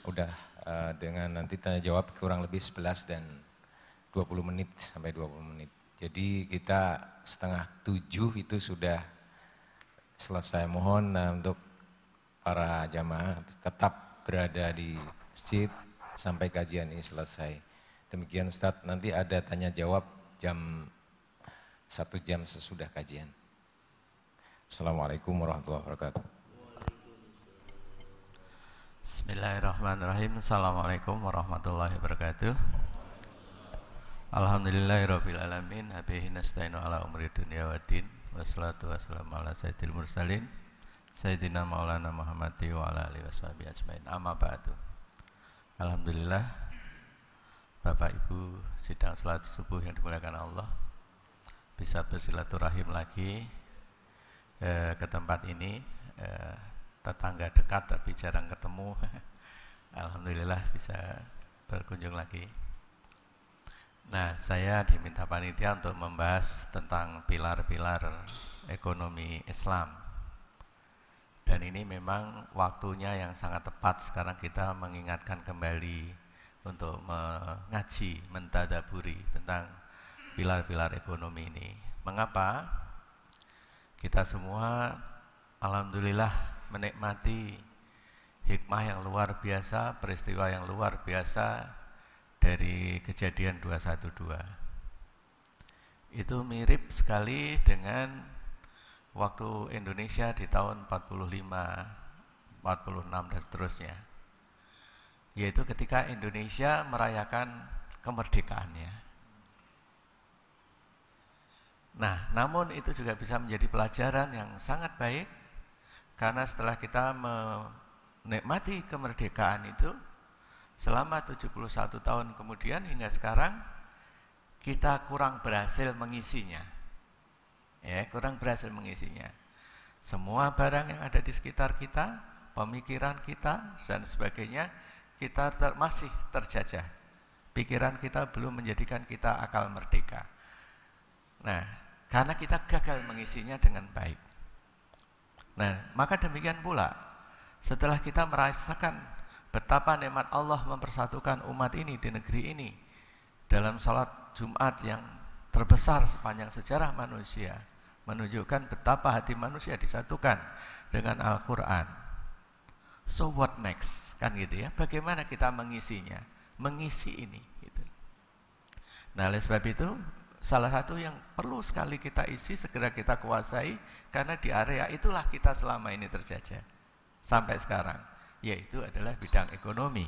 udah dengan nanti tanya jawab kurang lebih 11 dan 20 menit sampai 20 menit. Jadi kita setengah 7 itu sudah selesai. Mohon untuk para jamaah tetap berada di masjid sampai kajian ini selesai. Demikian Ustadz, nanti ada tanya jawab jam 1 jam sesudah kajian. Assalamualaikum warahmatullahi wabarakatuh. Bismillahirrahmanirrahim. Assalamualaikum warahmatullahi wabarakatuh. Alhamdulillahirabbil alamin. Habihi nasta'inu ala umri dunya waddin. Wassalatu wassalamu ala sayyidil mursalin Sayyidina Maulana Muhammadi wa ala alihi washabihi ajmain. Amma ba'du. Alhamdulillah, Bapak Ibu sidang salat subuh yang dimuliakan Allah, bisa bersilaturahim lagi ke tempat ini. Tetangga dekat tapi jarang ketemu. Alhamdulillah bisa berkunjung lagi. Nah, saya diminta panitia untuk membahas tentang pilar-pilar ekonomi Islam. Dan ini memang waktunya yang sangat tepat sekarang kita mengingatkan kembali untuk mengaji, mentadaburi tentang pilar-pilar ekonomi ini. Mengapa? Kita semua alhamdulillah menikmati hikmah yang luar biasa, peristiwa yang luar biasa dari kejadian 212. Itu mirip sekali dengan waktu Indonesia di tahun 45, 46 dan seterusnya. Yaitu ketika Indonesia merayakan kemerdekaannya. Nah, namun itu juga bisa menjadi pelajaran yang sangat baik, karena setelah kita menikmati kemerdekaan itu selama 71 tahun kemudian hingga sekarang, kita kurang berhasil mengisinya. Ya, kurang berhasil mengisinya. Semua barang yang ada di sekitar kita, pemikiran kita dan sebagainya, kita masih terjajah. Pikiran kita belum menjadikan kita akal merdeka. Nah, karena kita gagal mengisinya dengan baik. Nah, maka demikian pula setelah kita merasakan betapa nikmat Allah mempersatukan umat ini di negeri ini dalam salat Jumat yang terbesar sepanjang sejarah manusia, menunjukkan betapa hati manusia disatukan dengan Al-Quran. So what next? Kan gitu ya. Bagaimana kita mengisinya? Mengisi ini gitu. Nah, oleh sebab itu salah satu yang perlu sekali kita isi, segera kita kuasai, karena di area itulah kita selama ini terjajah sampai sekarang, yaitu adalah bidang ekonomi.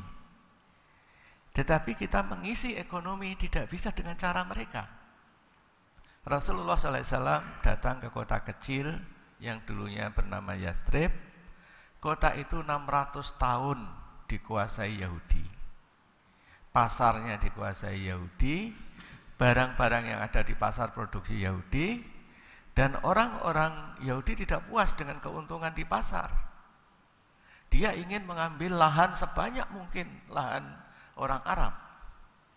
Tetapi kita mengisi ekonomi tidak bisa dengan cara mereka. Rasulullah SAW datang ke kota kecil yang dulunya bernama Yathrib. Kota itu 600 tahun dikuasai Yahudi. Pasarnya dikuasai Yahudi, barang-barang yang ada di pasar produksi Yahudi, dan orang-orang Yahudi tidak puas dengan keuntungan di pasar. Dia ingin mengambil lahan sebanyak mungkin, lahan orang Arab.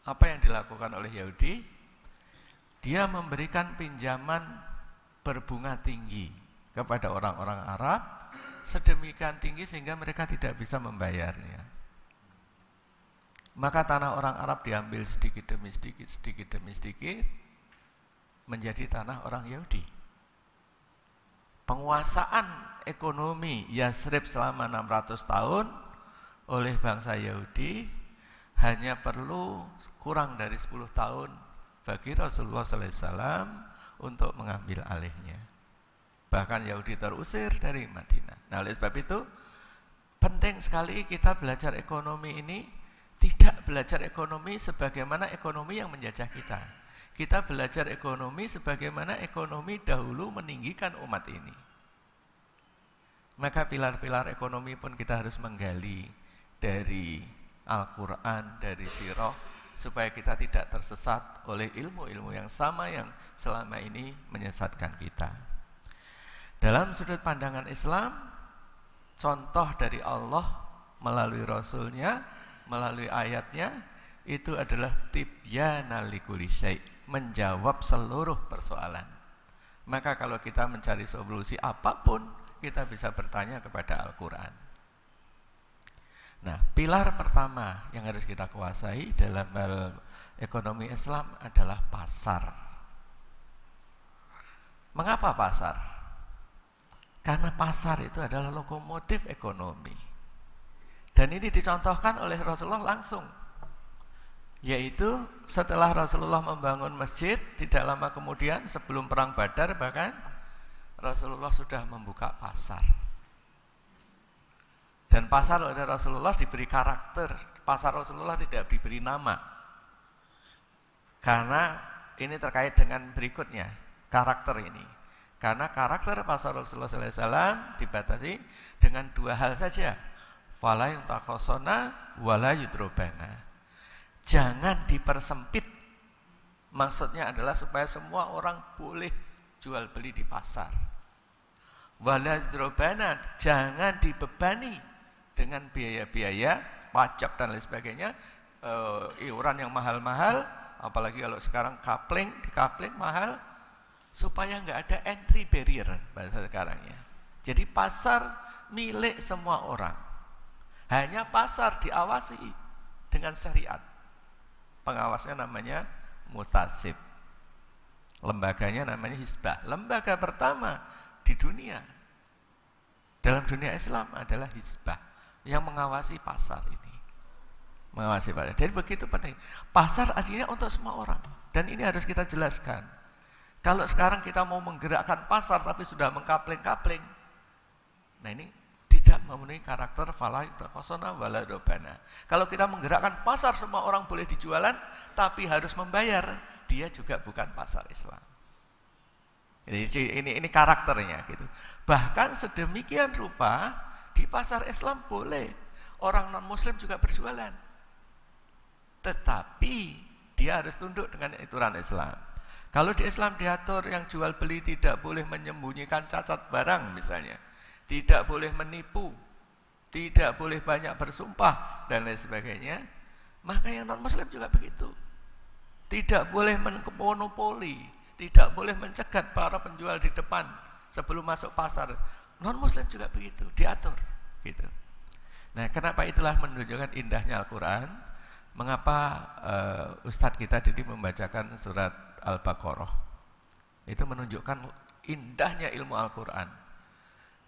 Apa yang dilakukan oleh Yahudi? Dia memberikan pinjaman berbunga tinggi kepada orang-orang Arab, sedemikian tinggi sehingga mereka tidak bisa membayarnya. Maka tanah orang Arab diambil sedikit demi sedikit, sedikit demi sedikit, menjadi tanah orang Yahudi. Penguasaan ekonomi Yathrib selama 600 tahun oleh bangsa Yahudi hanya perlu kurang dari 10 tahun bagi Rasulullah SAW untuk mengambil alihnya. Bahkan Yahudi terusir dari Madinah. Nah, oleh sebab itu penting sekali kita belajar ekonomi ini. Tidak belajar ekonomi sebagaimana ekonomi yang menjajah kita. Kita belajar ekonomi sebagaimana ekonomi dahulu meninggikan umat ini. Maka pilar-pilar ekonomi pun kita harus menggali dari Al-Quran, dari sirah, supaya kita tidak tersesat oleh ilmu-ilmu yang sama yang selama ini menyesatkan kita. Dalam sudut pandangan Islam, contoh dari Allah melalui Rasulnya, melalui ayatnya, itu adalah tibyana likulli syai', menjawab seluruh persoalan. Maka kalau kita mencari solusi apapun, kita bisa bertanya kepada Al-Quran. Nah, pilar pertama yang harus kita kuasai dalam hal ekonomi Islam adalah pasar. Mengapa pasar? Karena pasar itu adalah lokomotif ekonomi. Dan ini dicontohkan oleh Rasulullah langsung. Yaitu setelah Rasulullah membangun masjid, tidak lama kemudian sebelum perang Badar bahkan Rasulullah sudah membuka pasar. Dan pasar oleh Rasulullah diberi karakter. Pasar Rasulullah tidak diberi nama. Karena ini terkait dengan berikutnya, karakter ini. Karena karakter pasar Rasulullah SAW dibatasi dengan dua hal saja. Fala yuntakhosona wala yudrobana. Jangan dipersempit. Maksudnya adalah supaya semua orang boleh jual beli di pasar. Wala yudrobana, jangan dibebani dengan biaya-biaya, pajak dan lain sebagainya, iuran yang mahal-mahal, apalagi kalau sekarang di-coupling mahal, supaya nggak ada entry barrier bahasa sekarangnya. Jadi pasar milik semua orang. Hanya pasar diawasi dengan syariat. Pengawasnya namanya mutasib. Lembaganya namanya hizbah. Lembaga pertama di dunia dalam dunia Islam adalah hizbah yang mengawasi pasar ini. Mengawasi pasar. Jadi begitu penting. Pasar artinya untuk semua orang. Dan ini harus kita jelaskan. Kalau sekarang kita mau menggerakkan pasar tapi sudah mengkapling-kapling, nah ini tidak memenuhi karakter fala yuntakhosona wala yudrobana. Kalau kita menggerakkan pasar semua orang boleh dijualan tapi harus membayar, dia juga bukan pasar Islam. Ini karakternya gitu. Bahkan sedemikian rupa di pasar Islam boleh orang non-muslim juga berjualan. Tetapi dia harus tunduk dengan aturan Islam. Kalau di Islam diatur yang jual beli tidak boleh menyembunyikan cacat barang misalnya. Tidak boleh menipu. Tidak boleh banyak bersumpah dan lain sebagainya. Maka yang non-muslim juga begitu. Tidak boleh monopoli. Tidak boleh mencegat para penjual di depan sebelum masuk pasar. Non-muslim juga begitu, diatur gitu. Nah, kenapa itulah menunjukkan indahnya Al-Quran? Mengapa Ustadz kita tadi membacakan surat Al-Baqarah? Itu menunjukkan indahnya ilmu Al-Quran.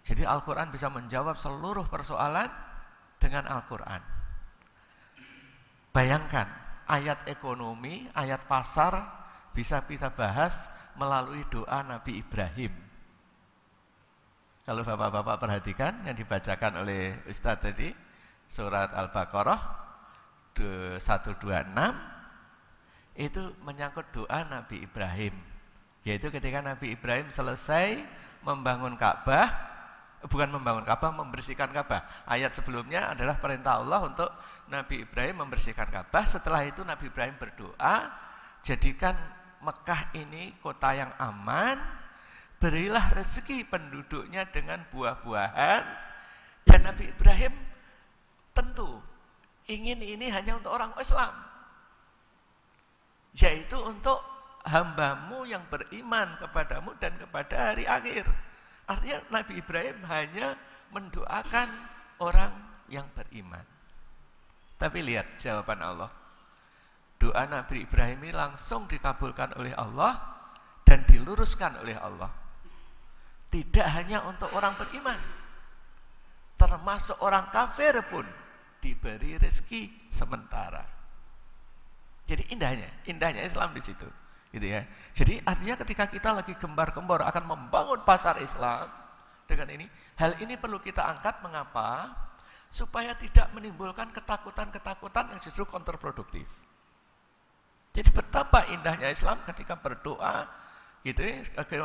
Jadi Al-Quran bisa menjawab seluruh persoalan dengan Al-Quran. Bayangkan, ayat ekonomi, ayat pasar bisa kita bahas melalui doa Nabi Ibrahim. Kalau bapak-bapak perhatikan yang dibacakan oleh Ustadz tadi, surat Al-Baqarah 126, itu menyangkut doa Nabi Ibrahim. Yaitu ketika Nabi Ibrahim selesai membangun Ka'bah, membersihkan Ka'bah. Ayat sebelumnya adalah perintah Allah untuk Nabi Ibrahim membersihkan Ka'bah. Setelah itu Nabi Ibrahim berdoa, jadikan Mekah ini kota yang aman, berilah rezeki penduduknya dengan buah-buahan. Dan Nabi Ibrahim tentu ingin ini hanya untuk orang Islam, yaitu untuk hambamu yang beriman kepadamu dan kepada hari akhir. Artinya Nabi Ibrahim hanya mendoakan orang yang beriman. Tapi lihat jawaban Allah. Doa Nabi Ibrahim ini langsung dikabulkan oleh Allah dan diluruskan oleh Allah. Tidak hanya untuk orang beriman, termasuk orang kafir pun diberi rezeki sementara. Jadi indahnya Islam di situ, gitu ya. Jadi artinya ketika kita lagi gembar-gembor akan membangun pasar Islam dengan ini, hal ini perlu kita angkat. Mengapa? Supaya tidak menimbulkan ketakutan-ketakutan yang justru kontraproduktif. Jadi betapa indahnya Islam ketika berdoa. Gitu ya,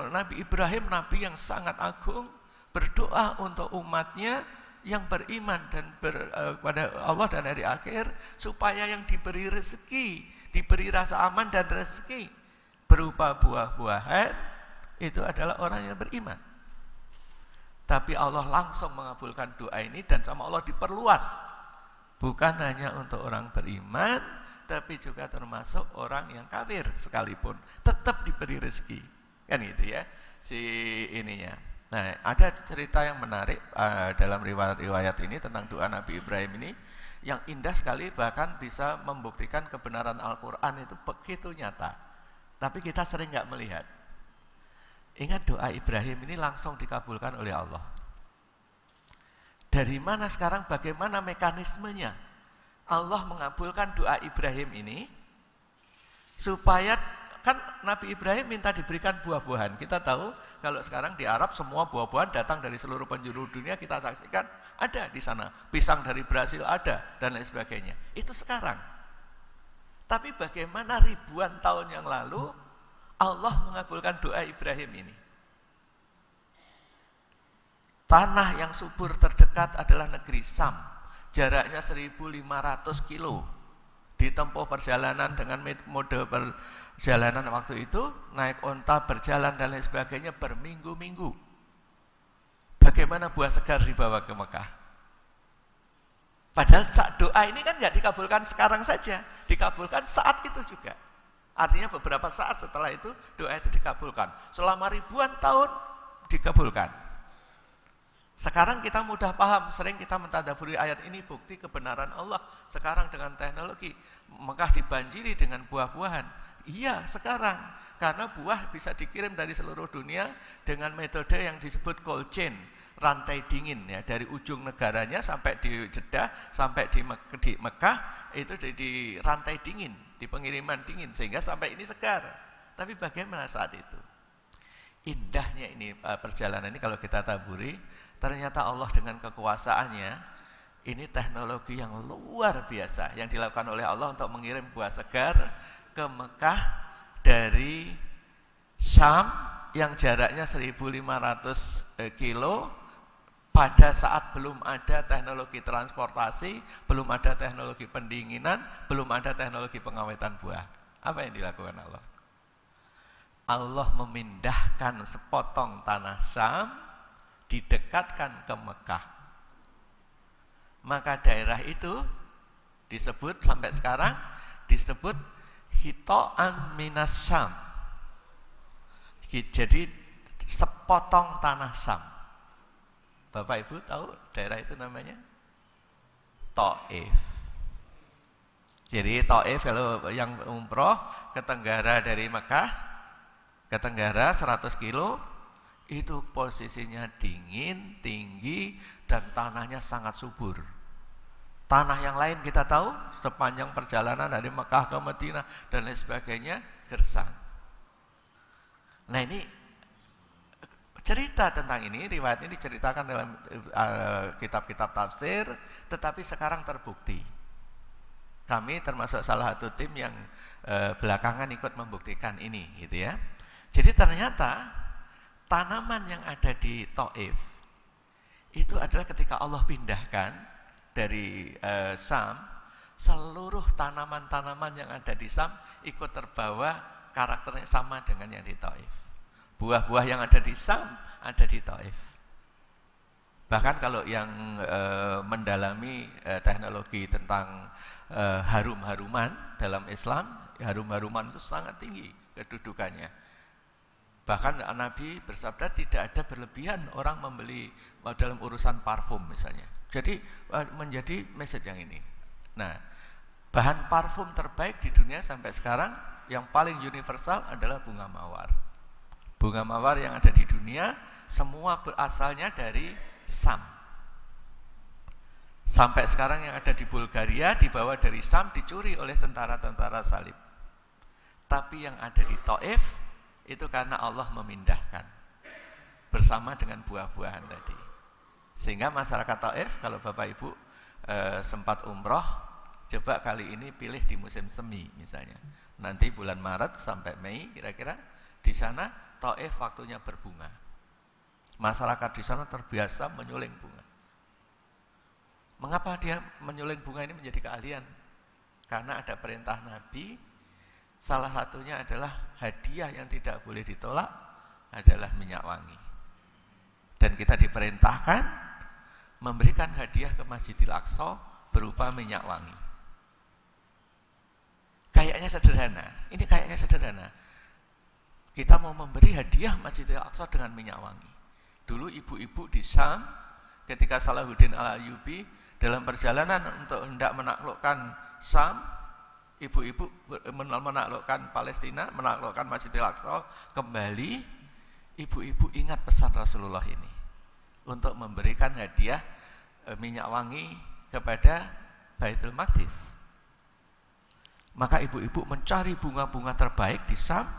Nabi Ibrahim, Nabi yang sangat agung, berdoa untuk umatnya yang beriman dan kepada Allah dan hari akhir, supaya yang diberi rezeki, diberi rasa aman dan rezeki berupa buah-buahan, itu adalah orang yang beriman. Tapi Allah langsung mengabulkan doa ini dan sama Allah diperluas. Bukan hanya untuk orang beriman, tapi juga termasuk orang yang kafir sekalipun tetap diberi rezeki, kan gitu ya si ininya. Nah, ada cerita yang menarik dalam riwayat ini tentang doa Nabi Ibrahim ini. yang indah sekali, bahkan bisa membuktikan kebenaran Al-Quran itu begitu nyata. Tapi kita sering nggak melihat. Ingat doa Ibrahim ini langsung dikabulkan oleh Allah. Dari mana sekarang, bagaimana mekanismenya Allah mengabulkan doa Ibrahim ini? Supaya, kan Nabi Ibrahim minta diberikan buah-buahan. Kita tahu kalau sekarang di Arab semua buah-buahan datang dari seluruh penjuru dunia, kita saksikan ada di sana. Pisang dari Brasil ada, dan lain sebagainya. Itu sekarang. Tapi bagaimana ribuan tahun yang lalu Allah mengabulkan doa Ibrahim ini? Tanah yang subur terdekat adalah negeri Sam. Jaraknya 1.500 kilo. Ditempuh perjalanan dengan mode perjalanan waktu itu, naik onta, berjalan dan lain sebagainya berminggu-minggu. Bagaimana buah segar dibawa ke Mekah? Padahal doa ini kan nggak dikabulkan sekarang saja, dikabulkan saat itu juga. Artinya beberapa saat setelah itu doa itu dikabulkan. Selama ribuan tahun dikabulkan. Sekarang kita mudah paham, sering kita mentadaburi ayat ini, bukti kebenaran Allah. Sekarang dengan teknologi, Mekah dibanjiri dengan buah-buahan. Iya, sekarang. Karena buah bisa dikirim dari seluruh dunia dengan metode yang disebut cold chain, rantai dingin ya, dari ujung negaranya sampai di Jeddah, sampai di Mekah, itu di rantai dingin, di pengiriman dingin, sehingga sampai ini segar. Tapi bagaimana saat itu? Indahnya ini perjalanan ini kalau kita taburi, ternyata Allah dengan kekuasaannya, ini teknologi yang luar biasa yang dilakukan oleh Allah untuk mengirim buah segar ke Mekah dari Syam yang jaraknya 1.500 kilo pada saat belum ada teknologi transportasi, belum ada teknologi pendinginan, belum ada teknologi pengawetan buah. Apa yang dilakukan Allah? Allah memindahkan sepotong tanah Syam, didekatkan ke Mekah. Maka daerah itu disebut sampai sekarang disebut Hito'an Minas Syam. Jadi sepotong tanah Syam. Bapak Ibu tahu daerah itu namanya Taif. Jadi Taif kalau yang umroh ke Tenggara dari Mekah ke Tenggara 100 kilo, itu posisinya dingin, tinggi, dan tanahnya sangat subur. Tanah yang lain kita tahu, sepanjang perjalanan dari Mekah ke Madinah dan lain sebagainya, gersang. Nah ini, cerita tentang ini, riwayat ini diceritakan dalam kitab-kitab tafsir, tetapi sekarang terbukti. Kami termasuk salah satu tim yang belakangan ikut membuktikan ini, gitu ya. Jadi ternyata tanaman yang ada di Taif itu adalah ketika Allah pindahkan dari Syam, seluruh tanaman-tanaman yang ada di Syam ikut terbawa karakternya sama dengan yang di Taif. Buah-buah yang ada di Syam ada di Taif. Bahkan kalau yang mendalami teknologi tentang harum-haruman dalam Islam, harum-haruman itu sangat tinggi kedudukannya. Bahkan Nabi bersabda tidak ada berlebihan orang membeli dalam urusan parfum misalnya. Jadi menjadi message yang ini. Nah, bahan parfum terbaik di dunia sampai sekarang yang paling universal adalah bunga mawar. Bunga mawar yang ada di dunia semua berasalnya dari Syam. Sampai sekarang yang ada di Bulgaria dibawa dari Syam, dicuri oleh tentara-tentara salib. Tapi yang ada di Taif itu karena Allah memindahkan bersama dengan buah-buahan tadi. Sehingga masyarakat Taif, kalau Bapak Ibu sempat umroh, coba kali ini pilih di musim semi misalnya. Nanti bulan Maret sampai Mei kira-kira di sana Taif waktunya berbunga. Masyarakat di sana terbiasa menyuling bunga. Mengapa dia menyuling bunga ini menjadi keahlian? Karena ada perintah Nabi. Salah satunya adalah hadiah yang tidak boleh ditolak adalah minyak wangi. Dan kita diperintahkan memberikan hadiah ke Masjidil Aqsa berupa minyak wangi. Kayaknya sederhana, ini kayaknya sederhana. Kita mau memberi hadiah Masjidil Aqsa dengan minyak wangi. Dulu ibu-ibu di Syam ketika Salahuddin Al-Ayyubi dalam perjalanan untuk hendak menaklukkan Syam, ibu-ibu menaklukkan Palestina, menaklukkan Masjidil Aqsa, kembali ibu-ibu ingat pesan Rasulullah ini untuk memberikan hadiah minyak wangi kepada Baitul Maqdis. Maka ibu-ibu mencari bunga-bunga terbaik di Syam,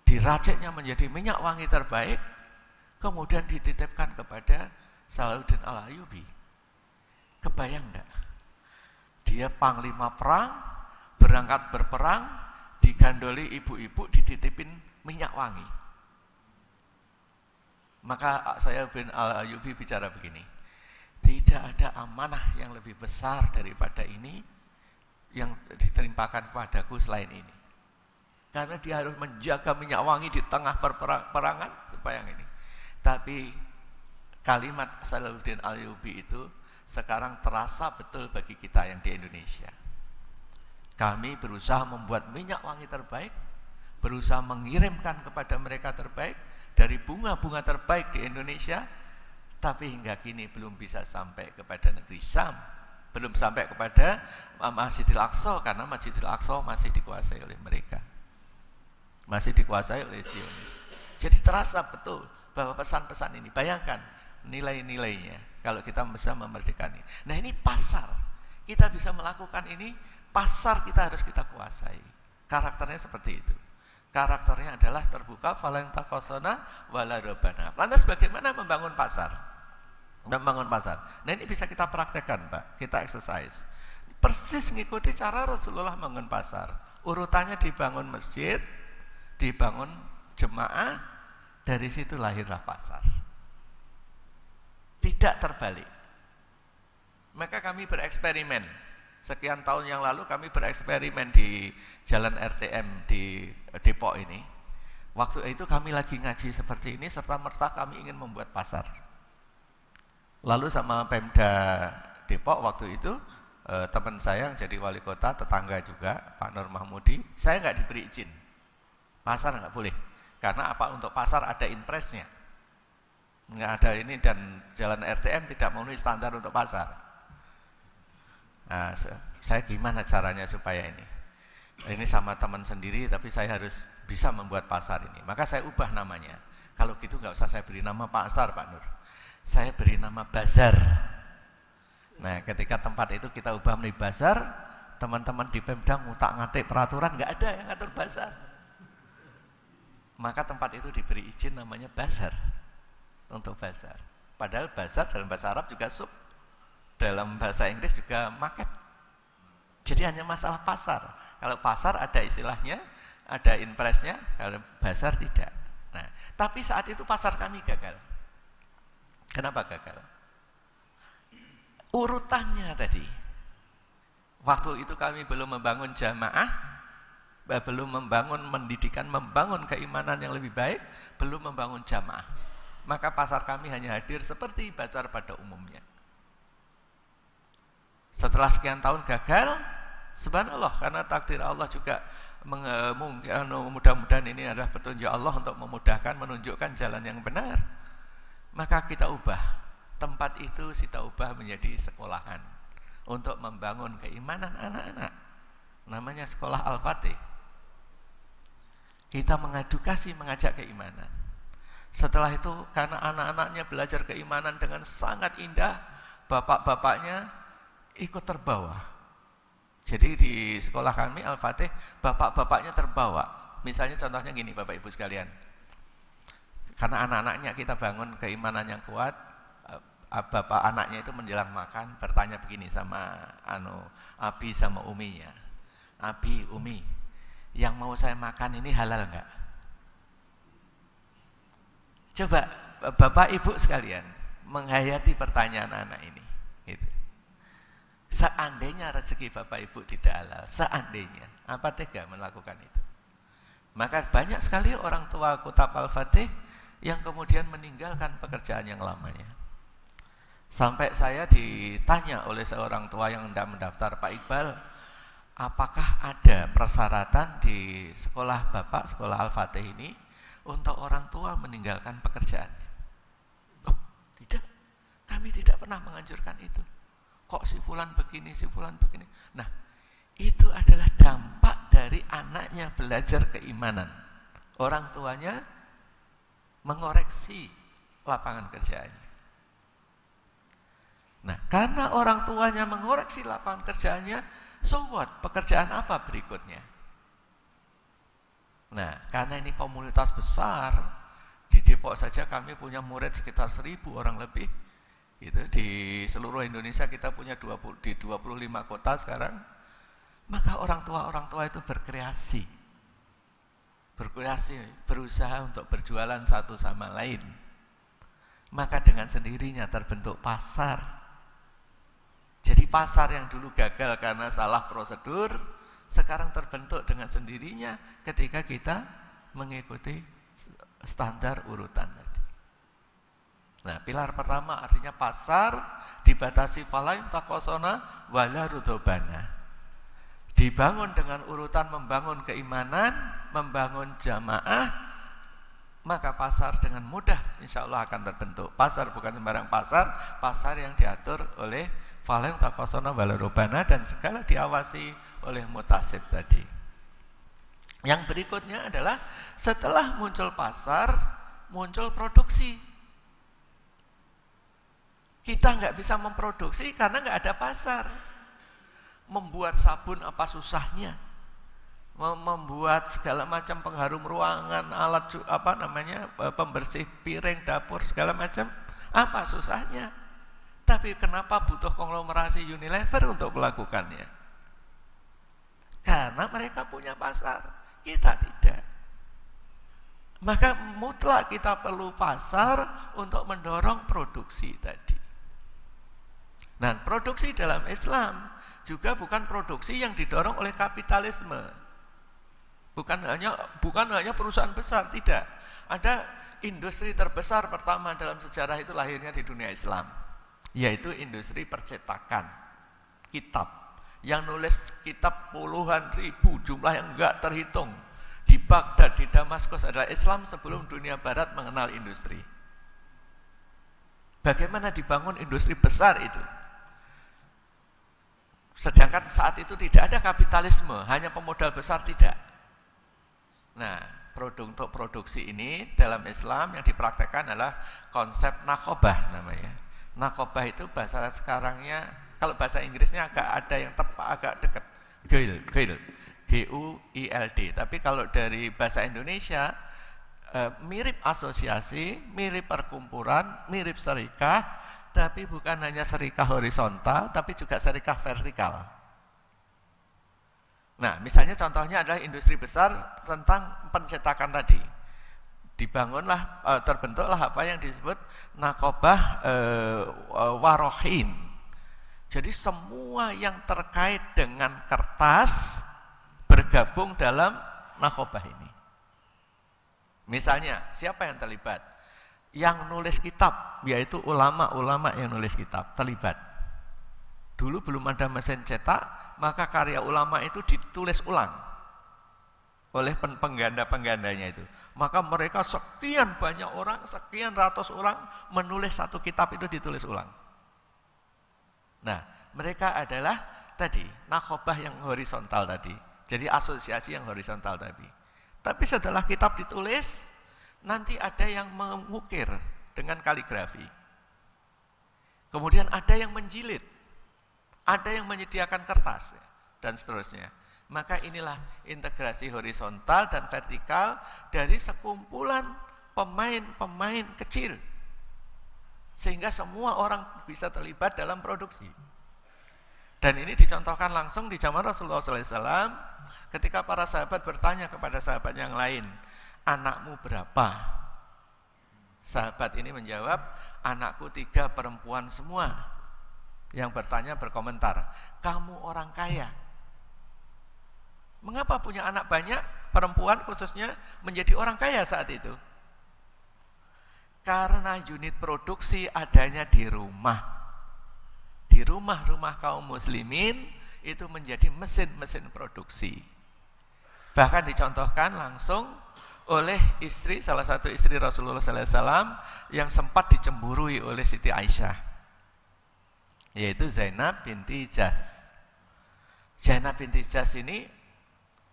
diraciknya menjadi minyak wangi terbaik, kemudian dititipkan kepada Salahuddin Al-Ayyubi. Kebayang enggak? Dia panglima perang, berangkat berperang, digandoli ibu-ibu, dititipin minyak wangi. Maka Salahuddin Al-Ayyubi bicara begini, tidak ada amanah yang lebih besar daripada ini yang ditimpakan padaku selain ini. Karena dia harus menjaga minyak wangi di tengah peperangan, supaya ini. Tapi kalimat Salahuddin Al-Ayyubi itu sekarang terasa betul bagi kita yang di Indonesia. Kami berusaha membuat minyak wangi terbaik, berusaha mengirimkan kepada mereka terbaik dari bunga-bunga terbaik di Indonesia, tapi hingga kini belum bisa sampai kepada negeri Syam, belum sampai kepada Masjidil Aqsa, karena Masjidil Aqsa masih dikuasai oleh mereka, masih dikuasai oleh Zionis. Jadi terasa betul bahwa pesan-pesan ini, bayangkan nilai-nilainya kalau kita bisa memerdekakan ini. Nah, ini pasar, kita bisa melakukan ini, pasar kita harus kita kuasai. Karakternya seperti itu. Karakternya adalah terbuka, falan takosona wala robana. Lantas bagaimana membangun pasar? Membangun pasar. Nah, ini bisa kita praktekkan, Pak. Kita exercise. Persis mengikuti cara Rasulullah membangun pasar. Urutannya dibangun masjid, dibangun jemaah, dari situ lahirlah pasar. Tidak terbalik. Maka kami bereksperimen. Sekian tahun yang lalu kami bereksperimen di Jalan RTM di Depok ini. Waktu itu kami lagi ngaji seperti ini, serta merta kami ingin membuat pasar. Lalu sama Pemda Depok waktu itu, teman saya yang jadi wali kota, tetangga juga, Pak Nur Mahmudi, saya nggak diberi izin. Pasar nggak boleh. Karena apa? Untuk pasar ada impresnya. Nggak ada ini, dan Jalan RTM tidak memenuhi standar untuk pasar. Nah, saya gimana caranya supaya ini sama teman sendiri, tapi saya harus bisa membuat pasar ini. Maka saya ubah namanya. Kalau gitu nggak usah saya beri nama pasar, Pak Nur. Saya beri nama bazar. Nah, ketika tempat itu kita ubah menjadi bazar, teman-teman di Pemda ngutak-ngatik peraturan, nggak ada yang ngatur bazar. Maka tempat itu diberi izin namanya bazar, untuk bazar. Padahal bazar dalam bahasa Arab juga sub, dalam bahasa Inggris juga market. Jadi hanya masalah pasar. Kalau pasar ada istilahnya, ada impresnya, kalau bazar tidak. Nah, tapi saat itu pasar kami gagal. Kenapa gagal? Urutannya tadi. Waktu itu kami belum membangun jamaah, belum membangun pendidikan, membangun keimanan yang lebih baik, belum membangun jamaah. Maka pasar kami hanya hadir seperti pasar pada umumnya. Setelah sekian tahun gagal, subhanallah, karena takdir Allah juga mudah-mudahan ini adalah petunjuk Allah untuk memudahkan, menunjukkan jalan yang benar. Maka kita ubah tempat itu, kita ubah menjadi sekolahan untuk membangun keimanan anak-anak. Namanya sekolah Al-Fatih. Kita mengedukasi, mengajak keimanan. Setelah itu, karena anak-anaknya belajar keimanan dengan sangat indah, bapak-bapaknya ikut terbawa. Jadi di sekolah kami Al-Fatih, bapak-bapaknya terbawa. Misalnya contohnya gini, Bapak Ibu sekalian. Karena anak-anaknya kita bangun keimanan yang kuat, bapak anaknya itu menjelang makan bertanya begini sama Abi sama Uminya. Abi, Umi, yang mau saya makan ini halal enggak? Coba Bapak Ibu sekalian menghayati pertanyaan anak ini. Gitu. Seandainya rezeki Bapak Ibu tidak halal, seandainya, apa tega melakukan itu? Maka banyak sekali orang tua Kutab Al-Fatih yang kemudian meninggalkan pekerjaan yang lamanya. Sampai saya ditanya oleh seorang tua yang hendak mendaftar, Pak Iqbal, apakah ada persyaratan di sekolah Bapak, sekolah Al-Fatih ini, untuk orang tua meninggalkan pekerjaannya? Oh, tidak, kami tidak pernah menganjurkan itu. kok si fulan begini, si fulan begini. Nah, itu adalah dampak dari anaknya belajar keimanan. Orang tuanya mengoreksi lapangan kerjaannya. Nah, karena orang tuanya mengoreksi lapangan kerjaannya, so what? Pekerjaan apa berikutnya? Nah, karena ini komunitas besar, di Depok saja kami punya murid sekitar 1.000 orang lebih. Gitu. Di seluruh Indonesia kita punya di 25 kota sekarang. Maka orang tua itu berkreasi, berusaha untuk berjualan satu sama lain. Maka dengan sendirinya terbentuk pasar. Jadi pasar yang dulu gagal karena salah prosedur, sekarang terbentuk dengan sendirinya ketika kita mengikuti standar urutan tadi. Nah, pilar pertama artinya pasar dibatasi falaim takosona wala rudobana. Dibangun dengan urutan membangun keimanan, membangun jamaah, maka pasar dengan mudah insya Allah akan terbentuk. Pasar bukan sembarang pasar, pasar yang diatur oleh falaim takosona wala rudobana dan segala diawasi oleh mutasib tadi. Yang berikutnya adalah setelah muncul pasar, muncul produksi. Kita nggak bisa memproduksi karena nggak ada pasar. Membuat sabun apa susahnya? Membuat segala macam pengharum ruangan, alat pembersih piring, dapur segala macam, apa susahnya? Tapi kenapa butuh konglomerasi Unilever untuk melakukannya? Karena mereka punya pasar, kita tidak. Maka mutlak kita perlu pasar untuk mendorong produksi tadi. Nah, produksi dalam Islam juga bukan produksi yang didorong oleh kapitalisme. Bukan hanya perusahaan besar, tidak. Ada industri terbesar pertama dalam sejarah itu lahirnya di dunia Islam, yaitu industri percetakan kitab. Yang nulis kitab puluhan ribu, jumlah yang enggak terhitung. Di Baghdad, di Damaskus adalah Islam sebelum dunia barat mengenal industri. Bagaimana dibangun industri besar itu? Sedangkan saat itu tidak ada kapitalisme, hanya pemodal besar tidak. Nah, untuk produksi ini dalam Islam yang dipraktekkan adalah konsep nakobah namanya. Nakobah itu bahasa sekarangnya, kalau bahasa Inggrisnya agak dekat, guild, G-U-I-L-D. Tapi kalau dari bahasa Indonesia mirip asosiasi, mirip perkumpulan, mirip serikah. Tapi bukan hanya serikah horizontal, tapi juga serikah vertikal. Nah, misalnya contohnya adalah industri besar tentang pencetakan tadi. Dibangunlah, terbentuklah apa yang disebut nakobah warohin. Jadi semua yang terkait dengan kertas bergabung dalam nakobah ini. Misalnya, siapa yang terlibat? Yang nulis kitab, yaitu ulama-ulama yang nulis kitab terlibat. Dulu belum ada mesin cetak, maka karya ulama itu ditulis ulang oleh pengganda-penggandanya itu. Maka mereka sekian banyak orang, sekian ratus orang menulis satu kitab itu ditulis ulang. Nah, mereka adalah tadi nakobah yang horizontal tadi. Jadi asosiasi yang horizontal tadi. Tapi setelah kitab ditulis, nanti ada yang mengukir dengan kaligrafi. Kemudian ada yang menjilid, ada yang menyediakan kertas, dan seterusnya. Maka inilah integrasi horizontal dan vertikal dari sekumpulan pemain-pemain kecil. Sehingga semua orang bisa terlibat dalam produksi. Dan ini dicontohkan langsung di zaman Rasulullah SAW ketika para sahabat bertanya kepada sahabat yang lain, anakmu berapa? Sahabat ini menjawab, anakku 3 perempuan semua. Yang bertanya berkomentar, kamu orang kaya. Mengapa punya anak banyak, perempuan khususnya menjadi orang kaya saat itu? Karena unit produksi adanya di rumah. Di rumah-rumah kaum muslimin itu menjadi mesin-mesin produksi. Bahkan dicontohkan langsung oleh istri, salah satu istri Rasulullah SAW yang sempat dicemburui oleh Siti Aisyah. yaitu Zainab binti Jahsh. Zainab binti Jahsh ini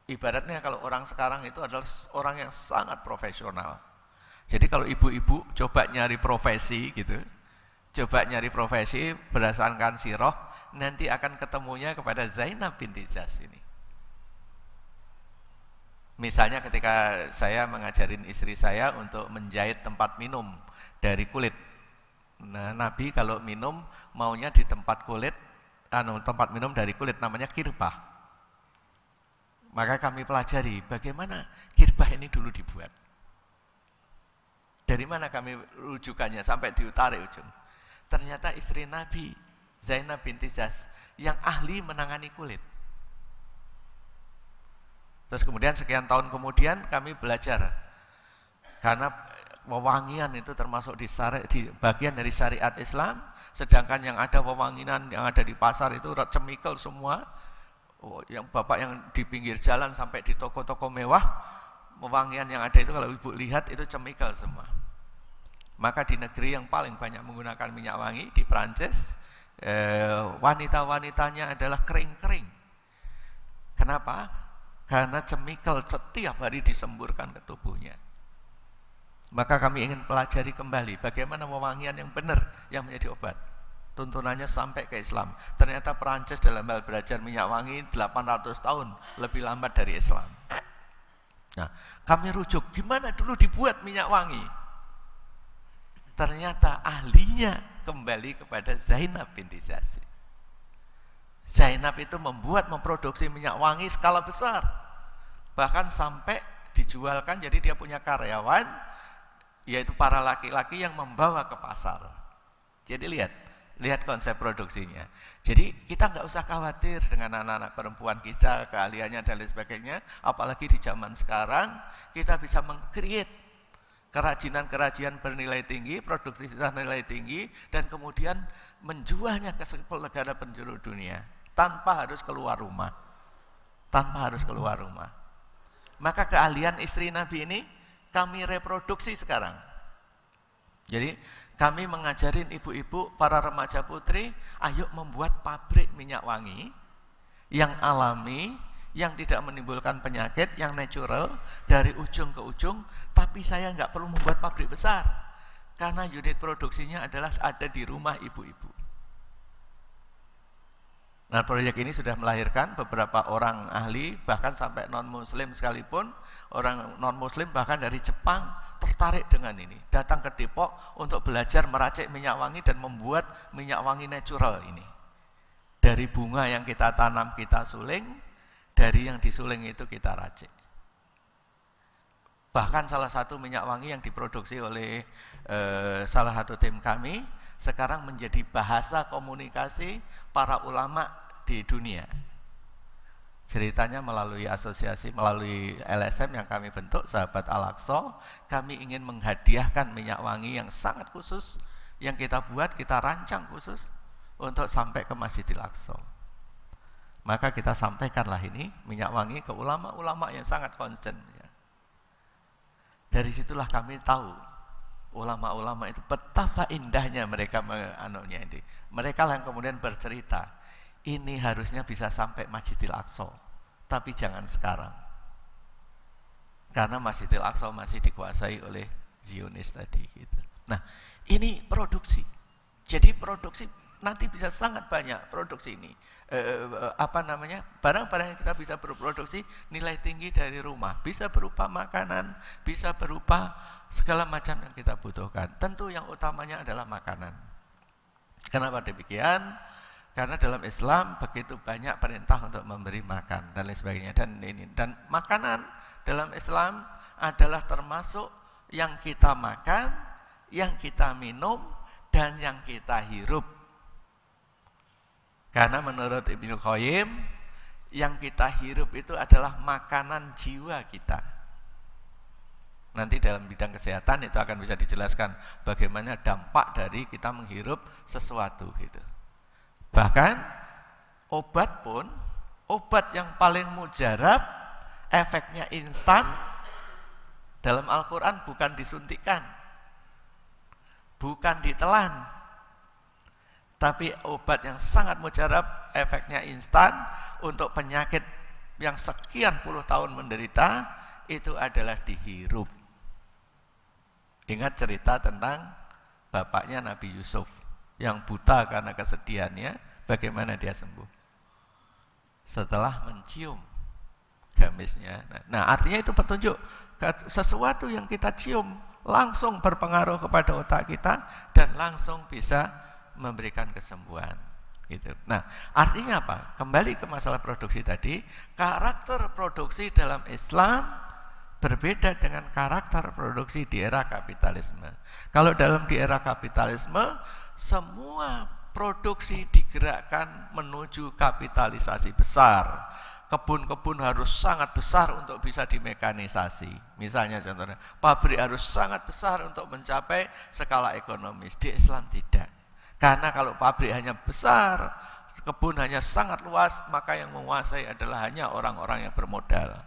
ibaratnya kalau orang sekarang itu adalah orang yang sangat profesional. Jadi kalau ibu-ibu coba nyari profesi gitu, coba nyari profesi berdasarkan sirah, nanti akan ketemunya kepada Zainab binti Jahsh ini. Misalnya ketika saya mengajarin istri saya untuk menjahit tempat minum dari kulit. Nah, Nabi kalau minum maunya di tempat kulit, tempat minum dari kulit namanya kirbah. Maka kami pelajari bagaimana kirbah ini dulu dibuat. Dari mana kami rujukannya sampai diutarik ujung. Ternyata istri Nabi Zainab binti Jahsh yang ahli menangani kulit. Terus kemudian sekian tahun kemudian kami belajar, karena wewangian itu termasuk di bagian dari syariat Islam, sedangkan yang ada wewangian yang ada di pasar itu chemical semua. Yang bapak yang di pinggir jalan sampai di toko-toko mewah, wewangian yang ada itu kalau ibu lihat itu chemical semua. Maka di negeri yang paling banyak menggunakan minyak wangi di Prancis, wanita-wanitanya adalah kering-kering. Kenapa? Karena chemical setiap hari disemburkan ke tubuhnya. Maka kami ingin pelajari kembali bagaimana wewangian yang benar yang menjadi obat. Tuntunannya sampai ke Islam. Ternyata Perancis dalam hal belajar minyak wangi 800 tahun lebih lambat dari Islam. Nah, kami rujuk gimana dulu dibuat minyak wangi. Ternyata ahlinya kembali kepada Zainab binti Jahsh. Zainab itu memproduksi minyak wangi skala besar, bahkan sampai dijualkan. Jadi dia punya karyawan, yaitu para laki-laki yang membawa ke pasar. Jadi lihat konsep produksinya. Jadi kita nggak usah khawatir dengan anak-anak perempuan kita, keahliannya dan lain sebagainya. Apalagi di zaman sekarang kita bisa meng-create kerajinan-kerajinan bernilai tinggi, produktivitas nilai tinggi, dan kemudian menjualnya ke negara penjuru dunia tanpa harus keluar rumah. Maka keahlian istri Nabi ini kami reproduksi sekarang. Jadi kami mengajarin ibu-ibu, para remaja putri, ayo membuat pabrik minyak wangi yang alami, yang tidak menimbulkan penyakit, yang natural dari ujung ke ujung. Tapi saya nggak perlu membuat pabrik besar, karena unit produksinya adalah ada di rumah ibu-ibu. Nah, proyek ini sudah melahirkan beberapa orang ahli, bahkan sampai non-muslim sekalipun, orang non-muslim bahkan dari Jepang tertarik dengan ini, datang ke Depok untuk belajar meracik minyak wangi dan membuat minyak wangi natural ini. Dari bunga yang kita tanam, kita suling, dari yang disuling itu kita racik. Bahkan salah satu minyak wangi yang diproduksi oleh salah satu tim kami, sekarang menjadi bahasa komunikasi para ulama di dunia. Ceritanya melalui asosiasi, melalui LSM yang kami bentuk, Sahabat Al-Aqsa, kami ingin menghadiahkan minyak wangi yang sangat khusus, yang kita buat, kita rancang khusus untuk sampai ke Masjidil Aqsa. Maka kita sampaikanlah ini minyak wangi ke ulama-ulama yang sangat concern. Dari situlah kami tahu ulama-ulama itu betapa indahnya mereka menganunya ini. Mereka yang kemudian bercerita, ini harusnya bisa sampai Masjidil Aqsa, tapi jangan sekarang. Karena Masjidil Aqsa masih dikuasai oleh Zionis tadi gitu. Nah, ini produksi. Jadi produksi nanti bisa sangat banyak produksi ini. Barang-barang yang kita bisa berproduksi nilai tinggi dari rumah, bisa berupa makanan, bisa berupa segala macam yang kita butuhkan. Tentu yang utamanya adalah makanan. Kenapa demikian? Karena dalam Islam begitu banyak perintah untuk memberi makan dan lain sebagainya, dan makanan dalam Islam adalah termasuk yang kita makan, yang kita minum, dan yang kita hirup. Karena menurut Ibnu Qayyim, yang kita hirup itu adalah makanan jiwa kita. Nanti dalam bidang kesehatan itu akan bisa dijelaskan bagaimana dampak dari kita menghirup sesuatu gitu. Bahkan obat pun, obat yang paling mujarab, efeknya instan, dalam Al-Quran bukan disuntikkan, bukan ditelan, Tapi obat yang sangat mujarab, efeknya instan untuk penyakit yang sekian puluh tahun menderita, itu adalah dihirup. Ingat cerita tentang bapaknya Nabi Yusuf yang buta karena kesedihannya, bagaimana dia sembuh? Setelah mencium gamisnya. Nah, artinya itu petunjuk, sesuatu yang kita cium langsung berpengaruh kepada otak kita dan langsung bisa memberikan kesembuhan gitu. Nah, artinya apa? Kembali ke masalah produksi tadi, karakter produksi dalam Islam berbeda dengan karakter produksi di era kapitalisme. Kalau dalam di era kapitalisme, semua produksi digerakkan menuju kapitalisasi besar. Kebun-kebun harus sangat besar untuk bisa dimekanisasi. Misalnya contohnya, pabrik harus sangat besar untuk mencapai skala ekonomis. Di Islam tidak. Karena kalau pabrik hanya besar, kebun hanya sangat luas, maka yang menguasai adalah hanya orang-orang yang bermodal.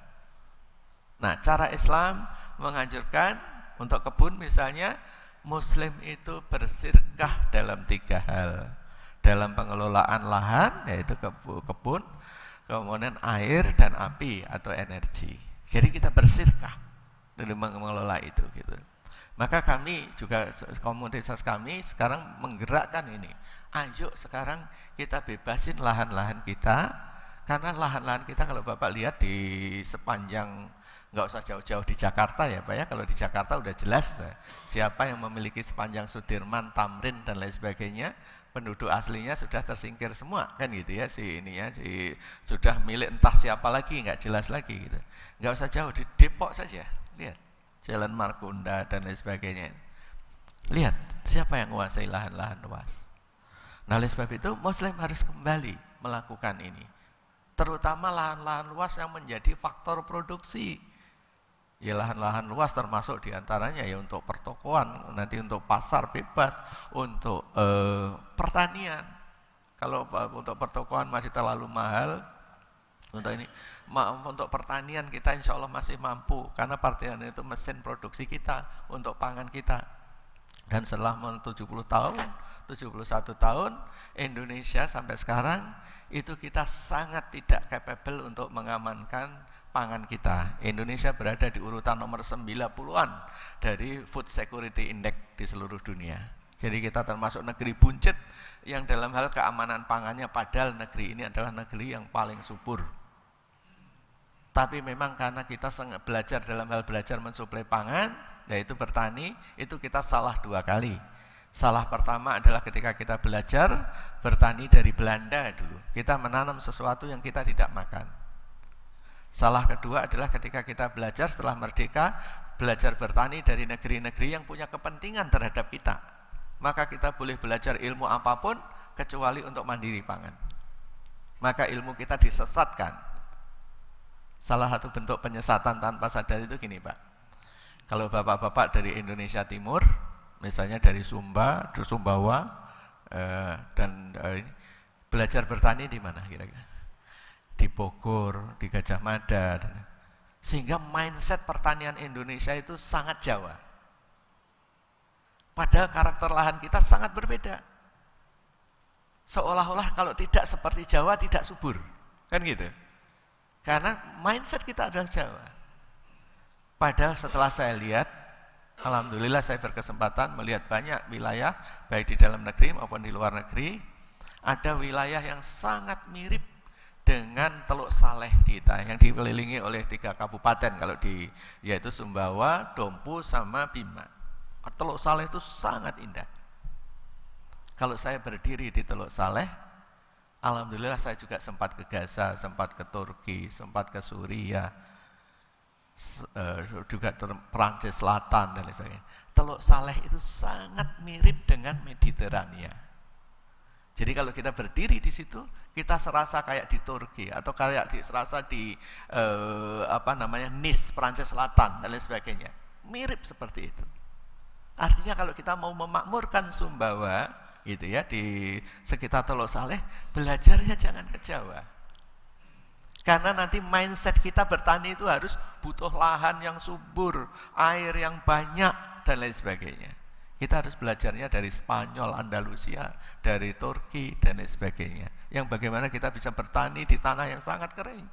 Nah, cara Islam menganjurkan untuk kebun misalnya, Muslim itu bersirkah dalam 3 hal. Dalam pengelolaan lahan, yaitu kebun, kemudian air dan api atau energi. Jadi kita bersirkah dalam mengelola itu gitu. Maka kami juga, komunitas kami sekarang menggerakkan ini. Ayo sekarang kita bebasin lahan-lahan kita, karena lahan-lahan kita kalau Bapak lihat di sepanjang, nggak usah jauh-jauh di Jakarta ya Pak ya, kalau di Jakarta udah jelas siapa yang memiliki sepanjang Sudirman, Tamrin dan lain sebagainya, penduduk aslinya sudah tersingkir semua kan gitu ya, sudah milik entah siapa lagi, nggak jelas lagi gitu. Nggak usah jauh, di Depok saja lihat Jalan Margonda dan lain sebagainya, lihat siapa yang menguasai lahan-lahan luas. Nah, oleh sebab itu Muslim harus kembali melakukan ini, terutama lahan-lahan luas yang menjadi faktor produksi. Ya, lahan-lahan luas termasuk diantaranya ya untuk pertokoan, nanti untuk pasar bebas, untuk pertanian. Kalau untuk pertokoan masih terlalu mahal, untuk pertanian kita insya Allah masih mampu, karena pertanian itu mesin produksi kita untuk pangan kita. Dan setelah 70 tahun, 71 tahun, Indonesia sampai sekarang itu kita sangat tidak capable untuk mengamankan pangan kita. Indonesia berada di urutan nomor 90-an dari Food Security Index di seluruh dunia. Jadi kita termasuk negeri buncit yang dalam hal keamanan pangannya, padahal negeri ini adalah negeri yang paling subur. Tapi memang karena kita sangat belajar dalam hal belajar mensuplai pangan, yaitu bertani, itu kita salah 2 kali. Salah pertama adalah ketika kita belajar bertani dari Belanda dulu, kita menanam sesuatu yang kita tidak makan. Salah kedua adalah ketika kita belajar setelah merdeka, belajar bertani dari negeri-negeri yang punya kepentingan terhadap kita. Maka kita boleh belajar ilmu apapun kecuali untuk mandiri pangan. Maka ilmu kita disesatkan. Salah satu bentuk penyesatan tanpa sadar itu gini Pak. Kalau bapak-bapak dari Indonesia Timur, misalnya dari Sumbawa, dan belajar bertani di mana kira-kira? Di Bogor, di Gajah Mada, sehingga mindset pertanian Indonesia itu sangat Jawa. Padahal karakter lahan kita sangat berbeda. Seolah-olah kalau tidak seperti Jawa tidak subur, kan gitu. Karena mindset kita adalah Jawa. Padahal setelah saya lihat, alhamdulillah saya berkesempatan melihat banyak wilayah, baik di dalam negeri maupun di luar negeri, ada wilayah yang sangat mirip dengan Teluk Saleh kita, yang dikelilingi oleh 3 kabupaten, kalau yaitu Sumbawa, Dompu, sama Bima. Teluk Saleh itu sangat indah. Kalau saya berdiri di Teluk Saleh, alhamdulillah saya juga sempat ke Gaza, sempat ke Turki, sempat ke Suriah, juga Perancis Selatan dan lain sebagainya. Teluk Saleh itu sangat mirip dengan Mediterania. Jadi kalau kita berdiri di situ, kita serasa kayak di Turki atau kayak serasa di Nice, Perancis Selatan dan lain sebagainya. Mirip seperti itu. Artinya kalau kita mau memakmurkan Sumbawa, gitu ya, di sekitar Teluk Saleh, belajarnya jangan ke Jawa. Karena nanti mindset kita bertani itu harus butuh lahan yang subur, air yang banyak dan lain sebagainya. Kita harus belajarnya dari Spanyol, Andalusia, dari Turki, dan lain sebagainya. Yang bagaimana kita bisa bertani di tanah yang sangat kering.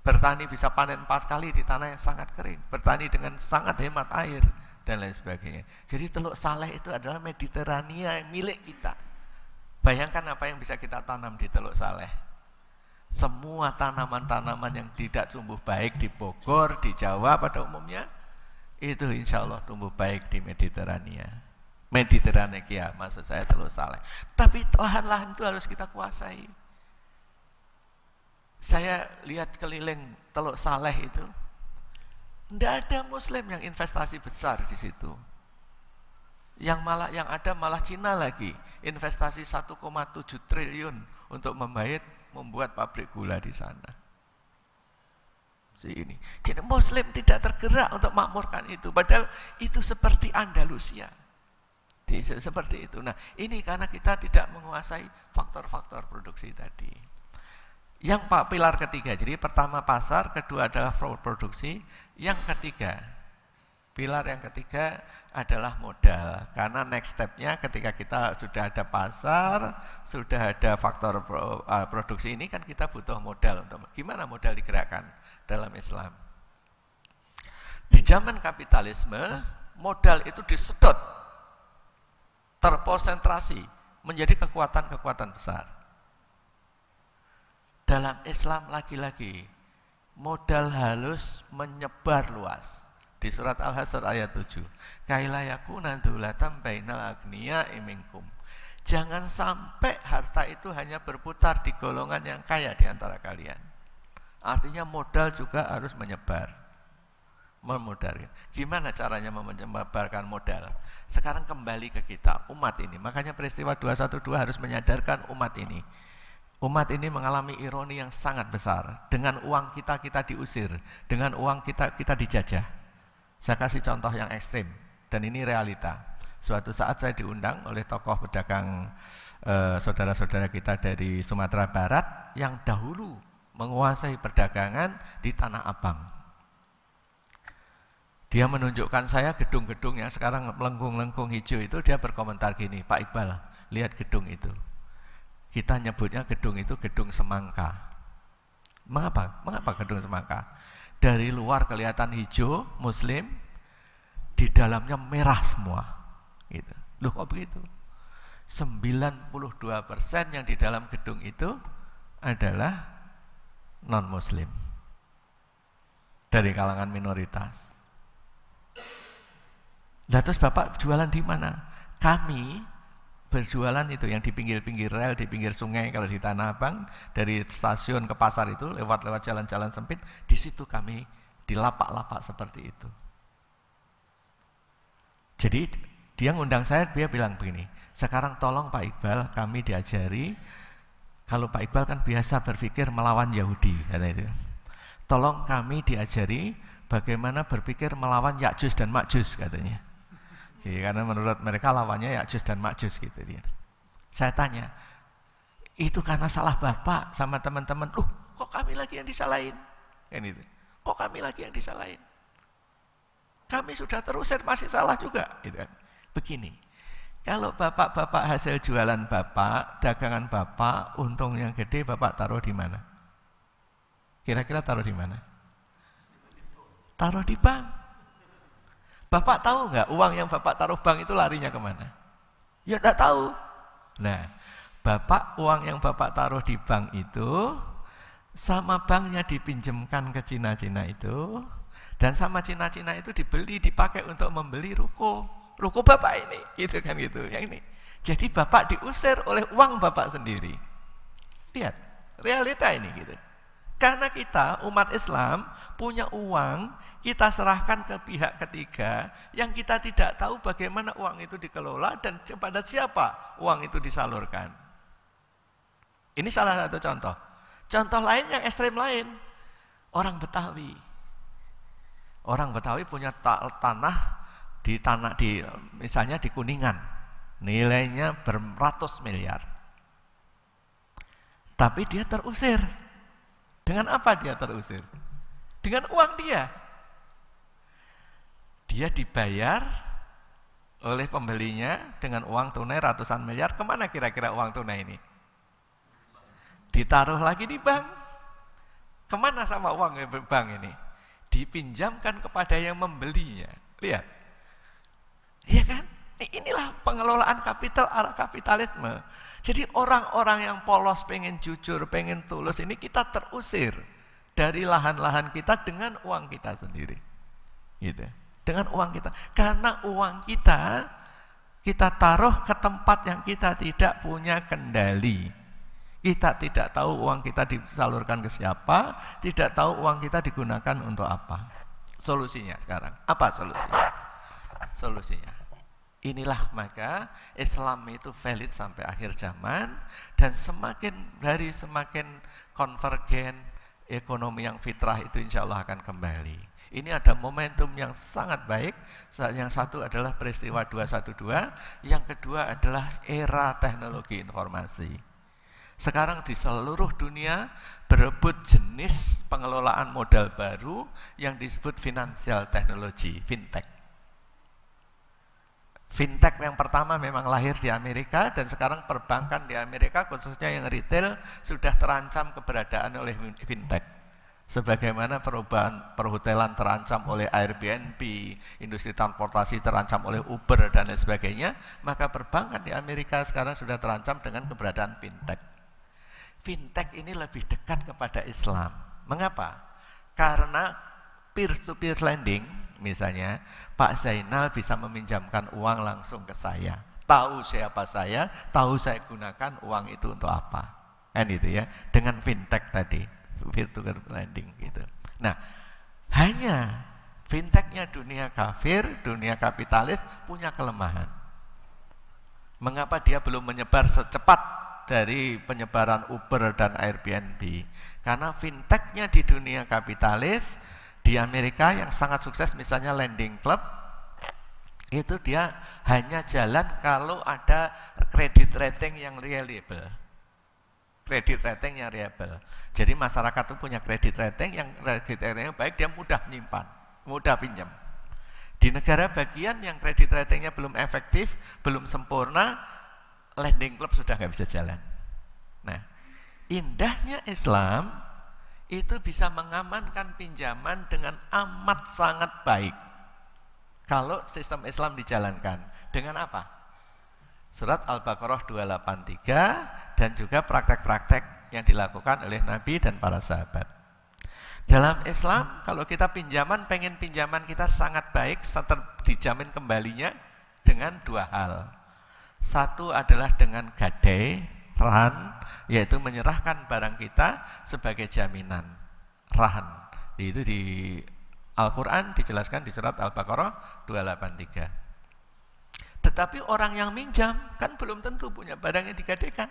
Bertani bisa panen 4 kali di tanah yang sangat kering. Bertani dengan sangat hemat air, dan lain sebagainya. Jadi Teluk Saleh itu adalah Mediterania milik kita. Bayangkan apa yang bisa kita tanam di Teluk Saleh. Semua tanaman-tanaman yang tidak tumbuh baik di Bogor, di Jawa pada umumnya, itu insya Allah tumbuh baik di Mediterania. Mediterania maksud saya Teluk Saleh. Tapi lahan-lahan itu harus kita kuasai. Saya lihat keliling Teluk Saleh itu, tidak ada Muslim yang investasi besar di situ. Yang ada malah Cina lagi, investasi 1,7 triliun untuk membuat pabrik gula di sana. Ini. Jadi Muslim tidak tergerak untuk makmurkan itu, padahal itu seperti Andalusia. Seperti itu. Nah, ini karena kita tidak menguasai faktor-faktor produksi tadi. Yang pilar ketiga, jadi pertama pasar, kedua adalah produksi, yang ketiga, pilar yang ketiga adalah modal. Karena next step-nya ketika kita sudah ada pasar, sudah ada faktor produksi ini kan kita butuh modal. Untuk gimana modal digerakkan dalam Islam? Di zaman kapitalisme, modal itu disedot, terkonsentrasi menjadi kekuatan-kekuatan besar. Dalam Islam lagi-lagi, modal halus menyebar luas. Di surat Al-Hasr ayat 7. Kaila yakuna dzulatan bainal agniya'i minkum. Jangan sampai harta itu hanya berputar di golongan yang kaya di antara kalian. Artinya modal juga harus menyebar. Memodalkan. Gimana caranya menyebarkan modal? Sekarang kembali ke kita, umat ini. Makanya peristiwa 212 harus menyadarkan umat ini. Umat ini mengalami ironi yang sangat besar. Dengan uang kita diusir, dengan uang kita dijajah. Saya kasih contoh yang ekstrim, dan ini realita. Suatu saat saya diundang oleh tokoh pedagang saudara-saudara kita dari Sumatera Barat yang dahulu menguasai perdagangan di Tanah Abang. Dia menunjukkan saya gedung-gedung yang sekarang melengkung-lengkung hijau itu, dia berkomentar gini, Pak Iqbal, lihat gedung itu. Kita nyebutnya gedung itu gedung semangka. Mengapa? Mengapa gedung semangka? Dari luar kelihatan hijau, muslim, di dalamnya merah semua. Gitu. Loh kok begitu? 92% yang di dalam gedung itu adalah non-muslim. Dari kalangan minoritas. Lah terus Bapak jualan di mana? Kami berjualan itu yang di pinggir-pinggir rel, di pinggir sungai, kalau di Tanah Abang, dari stasiun ke pasar itu, lewat jalan-jalan sempit, di situ kami di lapak-lapak seperti itu. Jadi dia ngundang saya, dia bilang begini, sekarang tolong Pak Iqbal, kami diajari, kalau Pak Iqbal kan biasa berpikir melawan Yahudi, kata itu. Tolong kami diajari bagaimana berpikir melawan Ya'juj dan Ma'juj, katanya. Jadi, karena menurut mereka lawannya Ya'juj dan Ma'juj gitu dia. Saya tanya, itu karena salah Bapak sama teman-teman. Kok kami lagi yang disalahin? Kan itu. Kok kami lagi yang disalahin? Kami sudah terusir masih salah juga, gitu kan. Begini. Kalau Bapak-bapak hasil jualan Bapak, dagangan Bapak, untung yang gede Bapak taruh di mana? Kira-kira taruh di mana? Taruh di bank. Bapak tahu nggak uang yang Bapak taruh bank itu larinya kemana? Ya enggak tahu. Nah, Bapak uang yang Bapak taruh di bank itu sama banknya dipinjamkan ke Cina-Cina itu, dan sama Cina-Cina itu dibeli, dipakai untuk membeli ruko Bapak ini, gitu kan gitu. Yang ini. Jadi Bapak diusir oleh uang Bapak sendiri. Lihat, realita ini gitu. Karena kita umat Islam punya uang, kita serahkan ke pihak ketiga yang kita tidak tahu bagaimana uang itu dikelola dan kepada siapa uang itu disalurkan. Ini salah satu contoh. Contoh lain yang ekstrem lain, orang Betawi. Orang Betawi punya tanah misalnya di Kuningan, nilainya beratus miliar. Tapi dia terusir. Dengan apa dia terusir? Dengan uang dia. Dia dibayar oleh pembelinya dengan uang tunai ratusan miliar. Kemana kira-kira uang tunai ini? Ditaruh lagi di bank. Kemana sama uang bank ini? Dipinjamkan kepada yang membelinya. Lihat. Iya kan? Inilah pengelolaan kapital arah kapitalisme. Jadi orang-orang yang polos, pengen jujur, pengen tulus, ini kita terusir dari lahan-lahan kita dengan uang kita sendiri. Gitu. Dengan uang kita. Karena uang kita taruh ke tempat yang kita tidak punya kendali. Kita tidak tahu uang kita disalurkan ke siapa, tidak tahu uang kita digunakan untuk apa. Solusinya sekarang, apa solusinya? Solusinya, inilah maka Islam itu valid sampai akhir zaman, dan semakin hari semakin konvergen, ekonomi yang fitrah itu insya Allah akan kembali. Ini ada momentum yang sangat baik. Yang satu adalah peristiwa 212, yang kedua adalah era teknologi informasi. Sekarang di seluruh dunia berebut jenis pengelolaan modal baru yang disebut financial technology, fintech. Fintech yang pertama memang lahir di Amerika, dan sekarang perbankan di Amerika khususnya yang retail sudah terancam keberadaan oleh fintech. Sebagaimana perubahan perhotelan terancam oleh Airbnb, industri transportasi terancam oleh Uber dan lain sebagainya, maka perbankan di Amerika sekarang sudah terancam dengan keberadaan fintech. Fintech ini lebih dekat kepada Islam. Mengapa? Karena peer-to-peer lending, misalnya Pak Zainal bisa meminjamkan uang langsung ke saya, tahu siapa saya, tahu saya gunakan uang itu untuk apa, kan itu ya, dengan fintech tadi, peer-to-peer lending gitu. Nah, hanya fintechnya dunia kafir, dunia kapitalis punya kelemahan. Mengapa dia belum menyebar secepat dari penyebaran Uber dan Airbnb? Karena fintechnya di dunia kapitalis di Amerika yang sangat sukses, misalnya Lending Club, itu dia hanya jalan kalau ada kredit rating yang reliable. Kredit rating yang reliable. Jadi masyarakat itu punya kredit rating yang ratingnya baik, dia mudah menyimpan, mudah pinjam. Di negara bagian yang kredit ratingnya belum efektif, belum sempurna, Lending Club sudah nggak bisa jalan. Nah, indahnya Islam itu bisa mengamankan pinjaman dengan amat sangat baik kalau sistem Islam dijalankan. Dengan apa? Surat Al-Baqarah 283 dan juga praktek-praktek yang dilakukan oleh Nabi dan para sahabat. Dalam Islam, kalau kita pinjaman, pengen pinjaman kita sangat baik, dijamin kembalinya dengan dua hal. Satu adalah dengan gadai, rahan, yaitu menyerahkan barang kita sebagai jaminan, rahan. Itu di Al-Quran dijelaskan di surat Al-Baqarah 283. Tetapi orang yang minjam kan belum tentu punya barang yang digadaikan.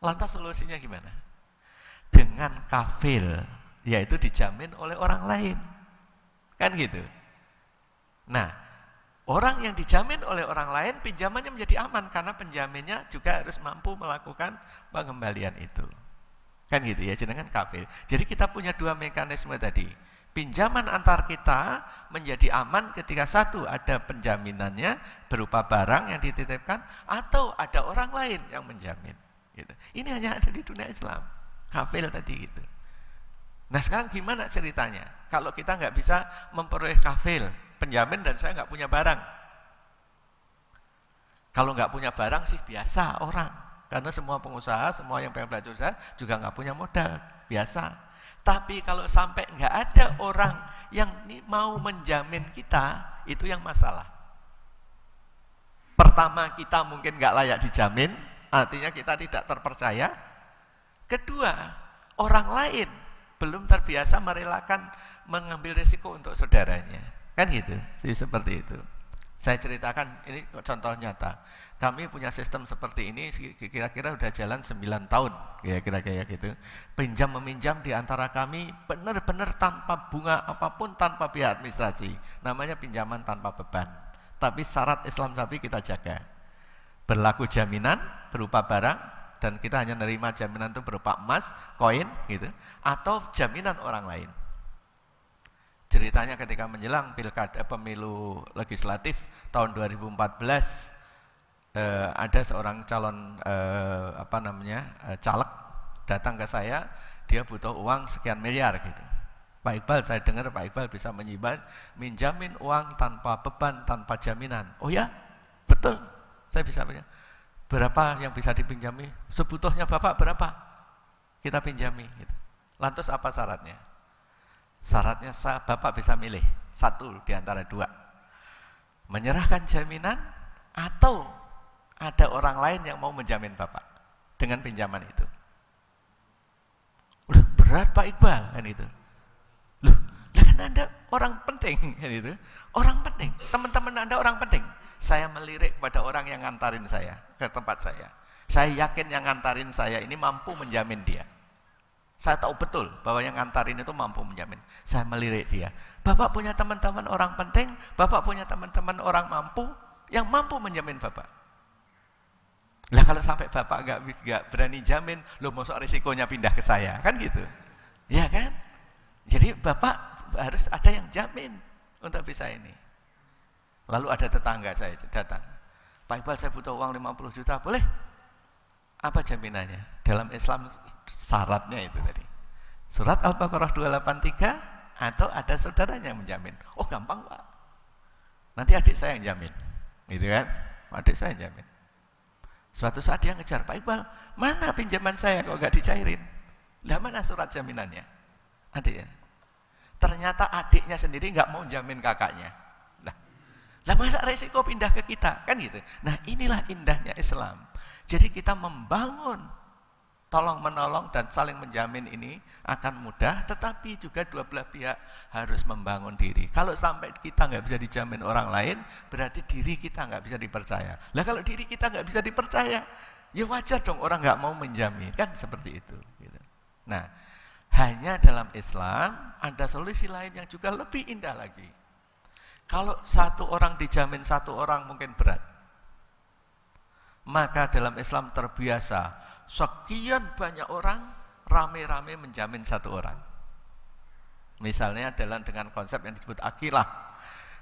Lantas solusinya gimana? Dengan kafil, yaitu dijamin oleh orang lain. Kan gitu. Nah, orang yang dijamin oleh orang lain pinjamannya menjadi aman karena penjaminnya juga harus mampu melakukan pengembalian itu. Kan gitu ya, jenengan kafil. Jadi kita punya dua mekanisme tadi. Pinjaman antar kita menjadi aman ketika satu ada penjaminannya berupa barang yang dititipkan atau ada orang lain yang menjamin. Gitu. Ini hanya ada di dunia Islam. Kafil tadi gitu. Nah sekarang gimana ceritanya? Kalau kita nggak bisa memperoleh kafil, penjamin, dan saya nggak punya barang. Kalau nggak punya barang sih biasa orang, karena semua pengusaha, semua yang pengen belajar usaha juga nggak punya modal, biasa. Tapi kalau sampai nggak ada orang yang mau menjamin kita, itu yang masalah. Pertama, kita mungkin nggak layak dijamin, artinya kita tidak terpercaya. Kedua, orang lain belum terbiasa merelakan mengambil risiko untuk saudaranya. Kan gitu, seperti itu. Saya ceritakan, ini contoh nyata. Kami punya sistem seperti ini kira-kira udah jalan 9 tahun, kira-kira kayak gitu. Pinjam meminjam di antara kami benar-benar tanpa bunga apapun, tanpa biaya administrasi. Namanya pinjaman tanpa beban. Tapi syarat Islam tapi kita jaga. Berlaku jaminan berupa barang, dan kita hanya menerima jaminan itu berupa emas, koin gitu, atau jaminan orang lain. Ceritanya ketika menjelang pilkada pemilu legislatif tahun 2014, ada seorang calon caleg datang ke saya, dia butuh uang sekian miliar gitu. Pak Iqbal, saya dengar Pak Iqbal bisa minjamin uang tanpa beban, tanpa jaminan. Oh ya, betul, saya bisa pinjam. Berapa yang bisa dipinjami? Sebutuhnya Bapak berapa? Kita pinjami gitu. Lantas apa syaratnya? Syaratnya Bapak bisa milih satu di antara dua. Menyerahkan jaminan atau ada orang lain yang mau menjamin Bapak dengan pinjaman itu. Udah berat Pak Iqbal kan itu. Loh, kan Anda orang penting kan itu. Orang penting, teman-teman Anda orang penting. Saya melirik kepada orang yang ngantarin saya ke tempat saya. Saya yakin yang ngantarin saya ini mampu menjamin dia. Saya tahu betul bahwa yang ngantarin itu mampu menjamin. Saya melirik dia. Bapak punya teman-teman orang penting, Bapak punya teman-teman orang mampu yang mampu menjamin Bapak. Lah kalau sampai Bapak nggak berani jamin, lo masuk risikonya pindah ke saya, kan gitu. Ya kan? Jadi Bapak harus ada yang jamin untuk bisa ini. Lalu ada tetangga saya datang. Pak Iqbal, saya butuh uang 50 juta, boleh? Apa jaminannya? Dalam Islam syaratnya itu tadi. Surat Al-Baqarah 283 atau ada saudaranya yang menjamin. Oh gampang Pak. Nanti adik saya yang jamin. Gitu kan? Adik saya yang jamin. Suatu saat dia ngejar, Pak Iqbal, mana pinjaman saya kok nggak dicairin? Lah mana surat jaminannya? Adiknya. Ternyata adiknya sendiri nggak mau jamin kakaknya. Lah masa resiko pindah ke kita? Kan gitu. Nah inilah indahnya Islam. Jadi kita membangun tolong menolong dan saling menjamin ini akan mudah, tetapi juga dua belah pihak harus membangun diri. Kalau sampai kita nggak bisa dijamin orang lain, berarti diri kita nggak bisa dipercaya. Lah kalau diri kita nggak bisa dipercaya, ya wajar dong orang nggak mau menjamin, kan seperti itu. Gitu. Nah, hanya dalam Islam ada solusi lain yang juga lebih indah lagi. Kalau satu orang dijamin satu orang mungkin berat, maka dalam Islam terbiasa sekian banyak orang rame-rame menjamin satu orang. Misalnya dengan konsep yang disebut akilah.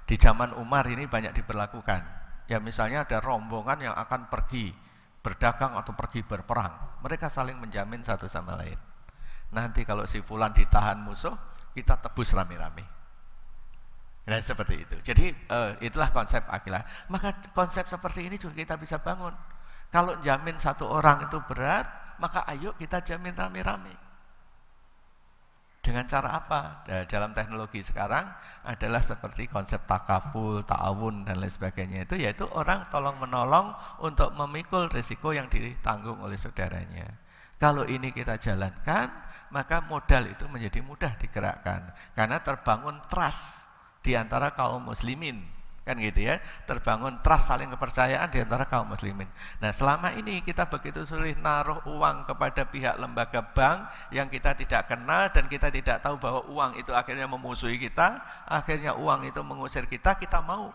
Di zaman Umar ini banyak diberlakukan. Ya misalnya ada rombongan yang akan pergi berdagang atau pergi berperang. Mereka saling menjamin satu sama lain. Nanti kalau si fulan ditahan musuh, kita tebus rame-rame. Nah seperti itu. Jadi itulah konsep akilah. Maka konsep seperti ini juga kita bisa bangun. Kalau jamin satu orang itu berat, maka ayo kita jamin rame-rame. Dengan cara apa? Dalam teknologi sekarang adalah seperti konsep takaful, ta'awun dan lain sebagainya itu, yaitu orang tolong menolong untuk memikul risiko yang ditanggung oleh saudaranya. Kalau ini kita jalankan, maka modal itu menjadi mudah digerakkan karena terbangun trust di antara kaum muslimin, kan gitu ya, terbangun trust saling kepercayaan di antara kaum muslimin. Nah selama ini kita begitu sulit naruh uang kepada pihak lembaga bank yang kita tidak kenal dan kita tidak tahu bahwa uang itu akhirnya memusuhi kita, akhirnya uang itu mengusir kita mau.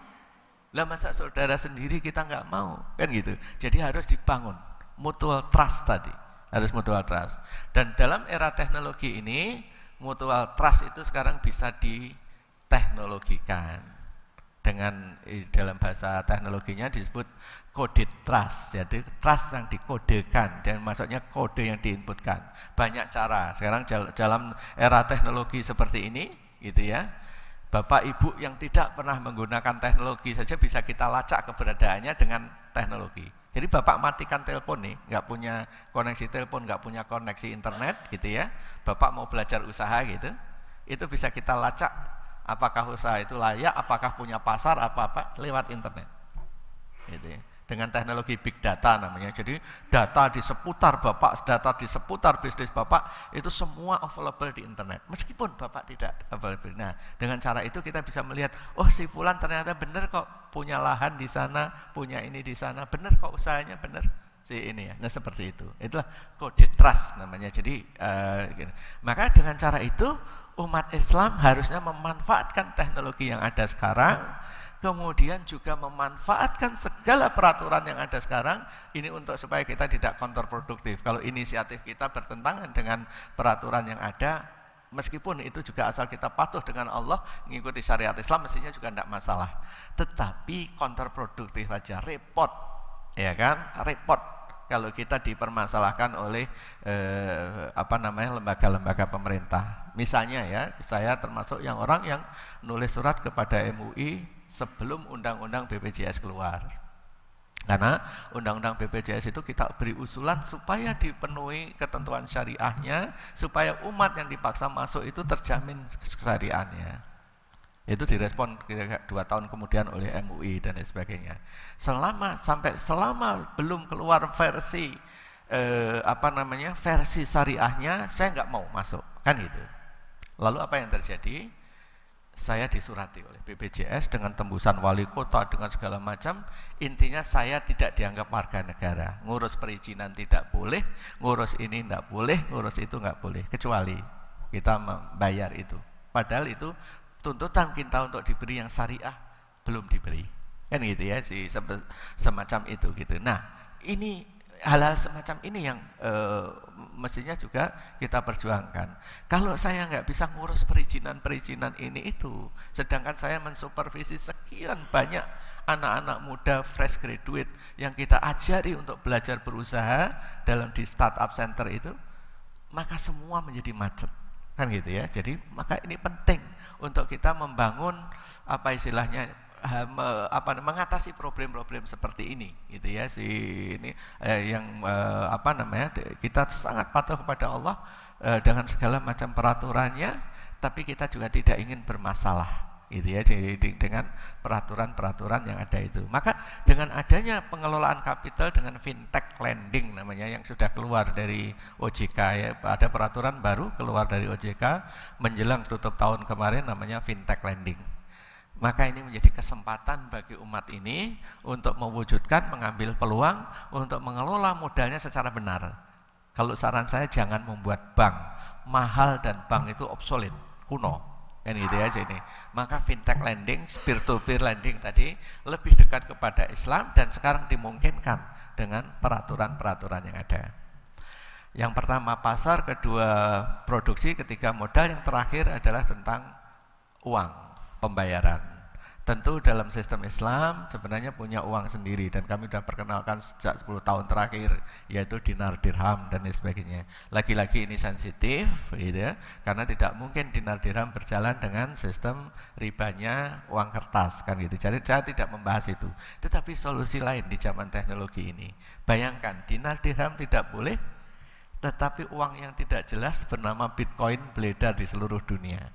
Lah masa saudara sendiri kita nggak mau, kan gitu. Jadi harus dibangun mutual trust tadi, harus mutual trust. Dan dalam era teknologi ini mutual trust itu sekarang bisa diteknologikan dengan dalam bahasa teknologinya disebut coded trust. Jadi trust yang dikodekan dan maksudnya kode yang diinputkan. Banyak cara sekarang dalam era teknologi seperti ini gitu ya. Bapak ibu yang tidak pernah menggunakan teknologi saja bisa kita lacak keberadaannya dengan teknologi. Jadi bapak matikan telepon nih, nggak punya koneksi telepon, nggak punya koneksi internet gitu ya. Bapak mau belajar usaha gitu, itu bisa kita lacak apakah usaha itu layak, apakah punya pasar, apa-apa lewat internet. Gitu ya. Dengan teknologi big data namanya. Jadi data di seputar bapak, data di seputar bisnis bapak itu semua available di internet. Meskipun bapak tidak available. Nah, dengan cara itu kita bisa melihat, oh si fulan ternyata benar kok punya lahan di sana, punya ini di sana, benar kok usahanya benar si ini ya. Nah seperti itu. Itulah coded trust namanya. Jadi gitu. Maka dengan cara itu umat Islam harusnya memanfaatkan teknologi yang ada sekarang, kemudian juga memanfaatkan segala peraturan yang ada sekarang ini untuk supaya kita tidak kontraproduktif. Kalau inisiatif kita bertentangan dengan peraturan yang ada, Meskipun itu juga asal kita patuh dengan Allah, mengikuti syariat Islam, mestinya juga tidak masalah. Tetapi kontraproduktif aja, repot, ya kan? Repot kalau kita dipermasalahkan oleh lembaga-lembaga pemerintah. Misalnya ya, saya termasuk orang yang nulis surat kepada MUI sebelum undang-undang BPJS keluar. Karena undang-undang BPJS itu kita beri usulan supaya dipenuhi ketentuan syariahnya, supaya umat yang dipaksa masuk itu terjamin kesyariahannya. Itu direspon 2 tahun kemudian oleh MUI dan lain sebagainya. Selama belum keluar versi versi syariahnya, saya nggak mau masuk, kan gitu. Lalu apa yang terjadi? Saya disurati oleh BPJS dengan tembusan wali kota dengan segala macam. Intinya saya tidak dianggap warga negara, ngurus perizinan tidak boleh, ngurus ini tidak boleh, ngurus itu nggak boleh, kecuali kita membayar itu. Padahal itu tuntutan kita untuk diberi yang syariah belum diberi, kan gitu ya, semacam itu gitu. Nah, ini hal-hal semacam ini yang mestinya juga kita perjuangkan. Kalau saya nggak bisa ngurus perizinan ini itu, sedangkan saya mensupervisi sekian banyak anak-anak muda fresh graduate yang kita ajari untuk belajar berusaha di startup center itu, maka semua menjadi macet, kan gitu ya. Jadi maka ini penting untuk kita membangun mengatasi problem-problem seperti ini, gitu ya. Kita sangat patuh kepada Allah dengan segala macam peraturannya, tapi kita juga tidak ingin bermasalah, gitu ya. Jadi dengan peraturan-peraturan yang ada itu, maka dengan adanya pengelolaan kapital dengan fintech lending namanya yang sudah keluar dari OJK ya, ada peraturan baru keluar dari OJK menjelang tutup tahun kemarin namanya fintech lending. Maka ini menjadi kesempatan bagi umat ini untuk mewujudkan, mengambil peluang untuk mengelola modalnya secara benar. Kalau saran saya jangan membuat bank mahal dan bank itu obsolete, kuno, kan gitu ya. Ini maka fintech lending, peer-to-peer lending tadi lebih dekat kepada Islam dan sekarang dimungkinkan dengan peraturan-peraturan yang ada. Yang pertama pasar, kedua produksi, ketiga modal, yang terakhir adalah tentang uang, pembayaran. Tentu dalam sistem Islam sebenarnya punya uang sendiri dan kami sudah perkenalkan sejak 10 tahun terakhir, yaitu dinar, dirham dan lain sebagainya. Lagi-lagi ini sensitif, gitu ya, karena tidak mungkin dinar dirham berjalan dengan sistem ribanya uang kertas, kan gitu. Jadi saya tidak membahas itu. Tetapi solusi lain di zaman teknologi ini. Bayangkan dinar dirham tidak boleh, tetapi uang yang tidak jelas bernama Bitcoin beredar di seluruh dunia.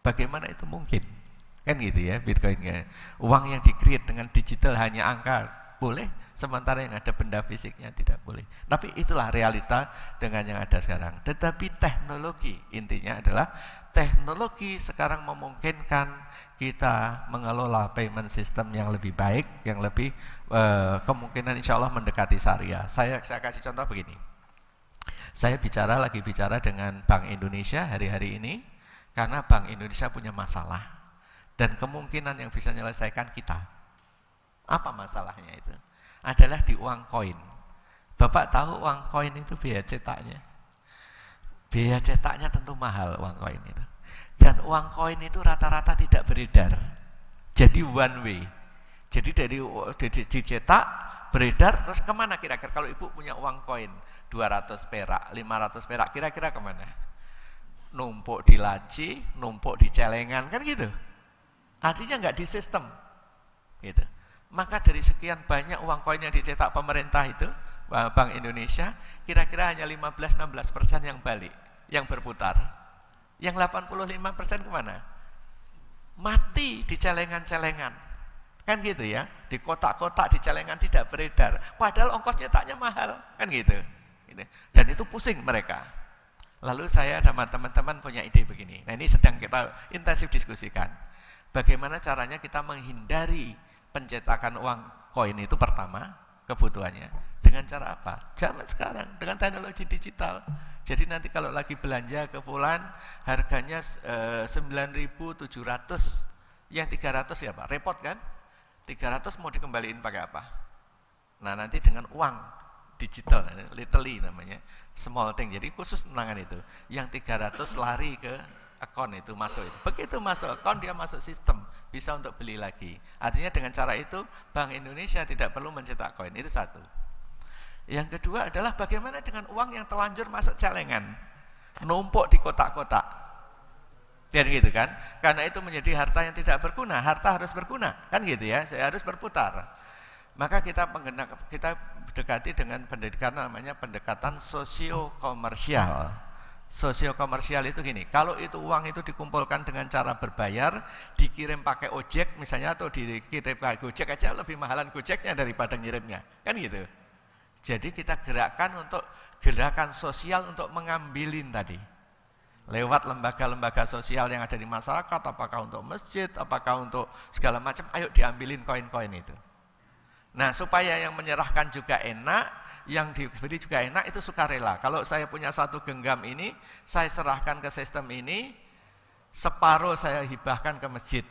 Bagaimana itu mungkin? Kan gitu ya, Bitcoinnya. Uang yang di-create dengan digital hanya angka boleh, sementara yang ada benda fisiknya tidak boleh. Tapi itulah realita dengan yang ada sekarang. Tetapi teknologi, intinya adalah teknologi sekarang memungkinkan kita mengelola payment system yang lebih baik, yang lebih kemungkinan insya Allah mendekati syariah. Saya kasih contoh begini. Saya lagi bicara dengan Bank Indonesia hari-hari ini, karena Bank Indonesia punya masalah dan kemungkinan yang bisa menyelesaikan kita. Apa masalahnya itu? Adalah di uang koin. Bapak tahu uang koin itu biaya cetaknya? Biaya cetaknya tentu mahal uang koin itu. Dan uang koin itu rata-rata tidak beredar. Jadi one way. Jadi dari dicetak, beredar, terus kemana kira-kira? Kalau ibu punya uang koin 200 perak, 500 perak, kira-kira kemana? Numpuk di laci, numpuk di celengan, kan gitu. Artinya nggak di sistem, gitu. Maka dari sekian banyak uang koin yang dicetak pemerintah itu, Bank Indonesia, kira-kira hanya 15-16% yang balik, yang berputar. Yang 85% kemana? Mati di celengan-celengan, kan gitu ya. Di kotak-kotak, di celengan tidak beredar. Padahal ongkos cetaknya mahal, kan gitu. Dan itu pusing mereka. Lalu saya sama teman-teman punya ide begini. Nah ini sedang kita intensif diskusikan. Bagaimana caranya kita menghindari pencetakan uang koin itu, pertama kebutuhannya. Dengan cara apa? Zaman sekarang dengan teknologi digital. Jadi nanti kalau lagi belanja ke fulan harganya 9.700, yang 300 ya Pak, repot kan? 300 mau dikembaliin pakai apa? Nah nanti dengan uang digital, literally namanya, small thing. Jadi khusus menangan itu. Yang 300 lari ke akun itu masuk. Begitu masuk akun dia masuk sistem, bisa untuk beli lagi. Artinya dengan cara itu Bank Indonesia tidak perlu mencetak koin. Itu satu. Yang kedua adalah bagaimana dengan uang yang terlanjur masuk celengan, numpuk di kotak-kotak. Dan gitu kan? Karena itu menjadi harta yang tidak berguna. Harta harus berguna, kan gitu ya. Saya harus berputar. Maka kita dekati dengan pendidikan namanya pendekatan sosio-komersial. Sosio-komersial itu gini, kalau itu uang itu dikumpulkan dengan cara berbayar, dikirim pakai ojek misalnya, atau dikirim pakai Gojek aja lebih mahalan Gojeknya daripada ngirimnya, kan gitu. Jadi kita gerakkan untuk gerakan sosial untuk mengambilin tadi. Lewat lembaga-lembaga sosial yang ada di masyarakat, apakah untuk masjid, apakah untuk segala macam, ayo diambilin koin-koin itu. Nah, supaya yang menyerahkan juga enak, yang diberi juga enak, itu sukarela. Kalau saya punya satu genggam ini, saya serahkan ke sistem ini, separuh saya hibahkan ke masjid,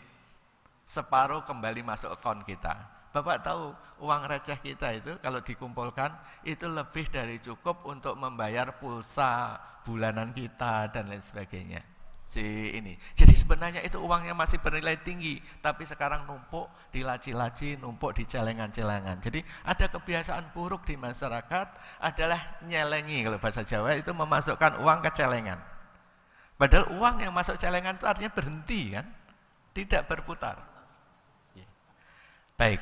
separuh kembali masuk akun kita. Bapak tahu uang receh kita itu kalau dikumpulkan itu lebih dari cukup untuk membayar pulsa bulanan kita dan lain sebagainya. Jadi sebenarnya itu uangnya masih bernilai tinggi, tapi sekarang numpuk di laci-laci, numpuk di celengan-celengan. Jadi ada kebiasaan buruk di masyarakat adalah nyelengi, kalau bahasa Jawa itu memasukkan uang ke celengan. Padahal uang yang masuk celengan itu artinya berhenti kan, tidak berputar. Baik,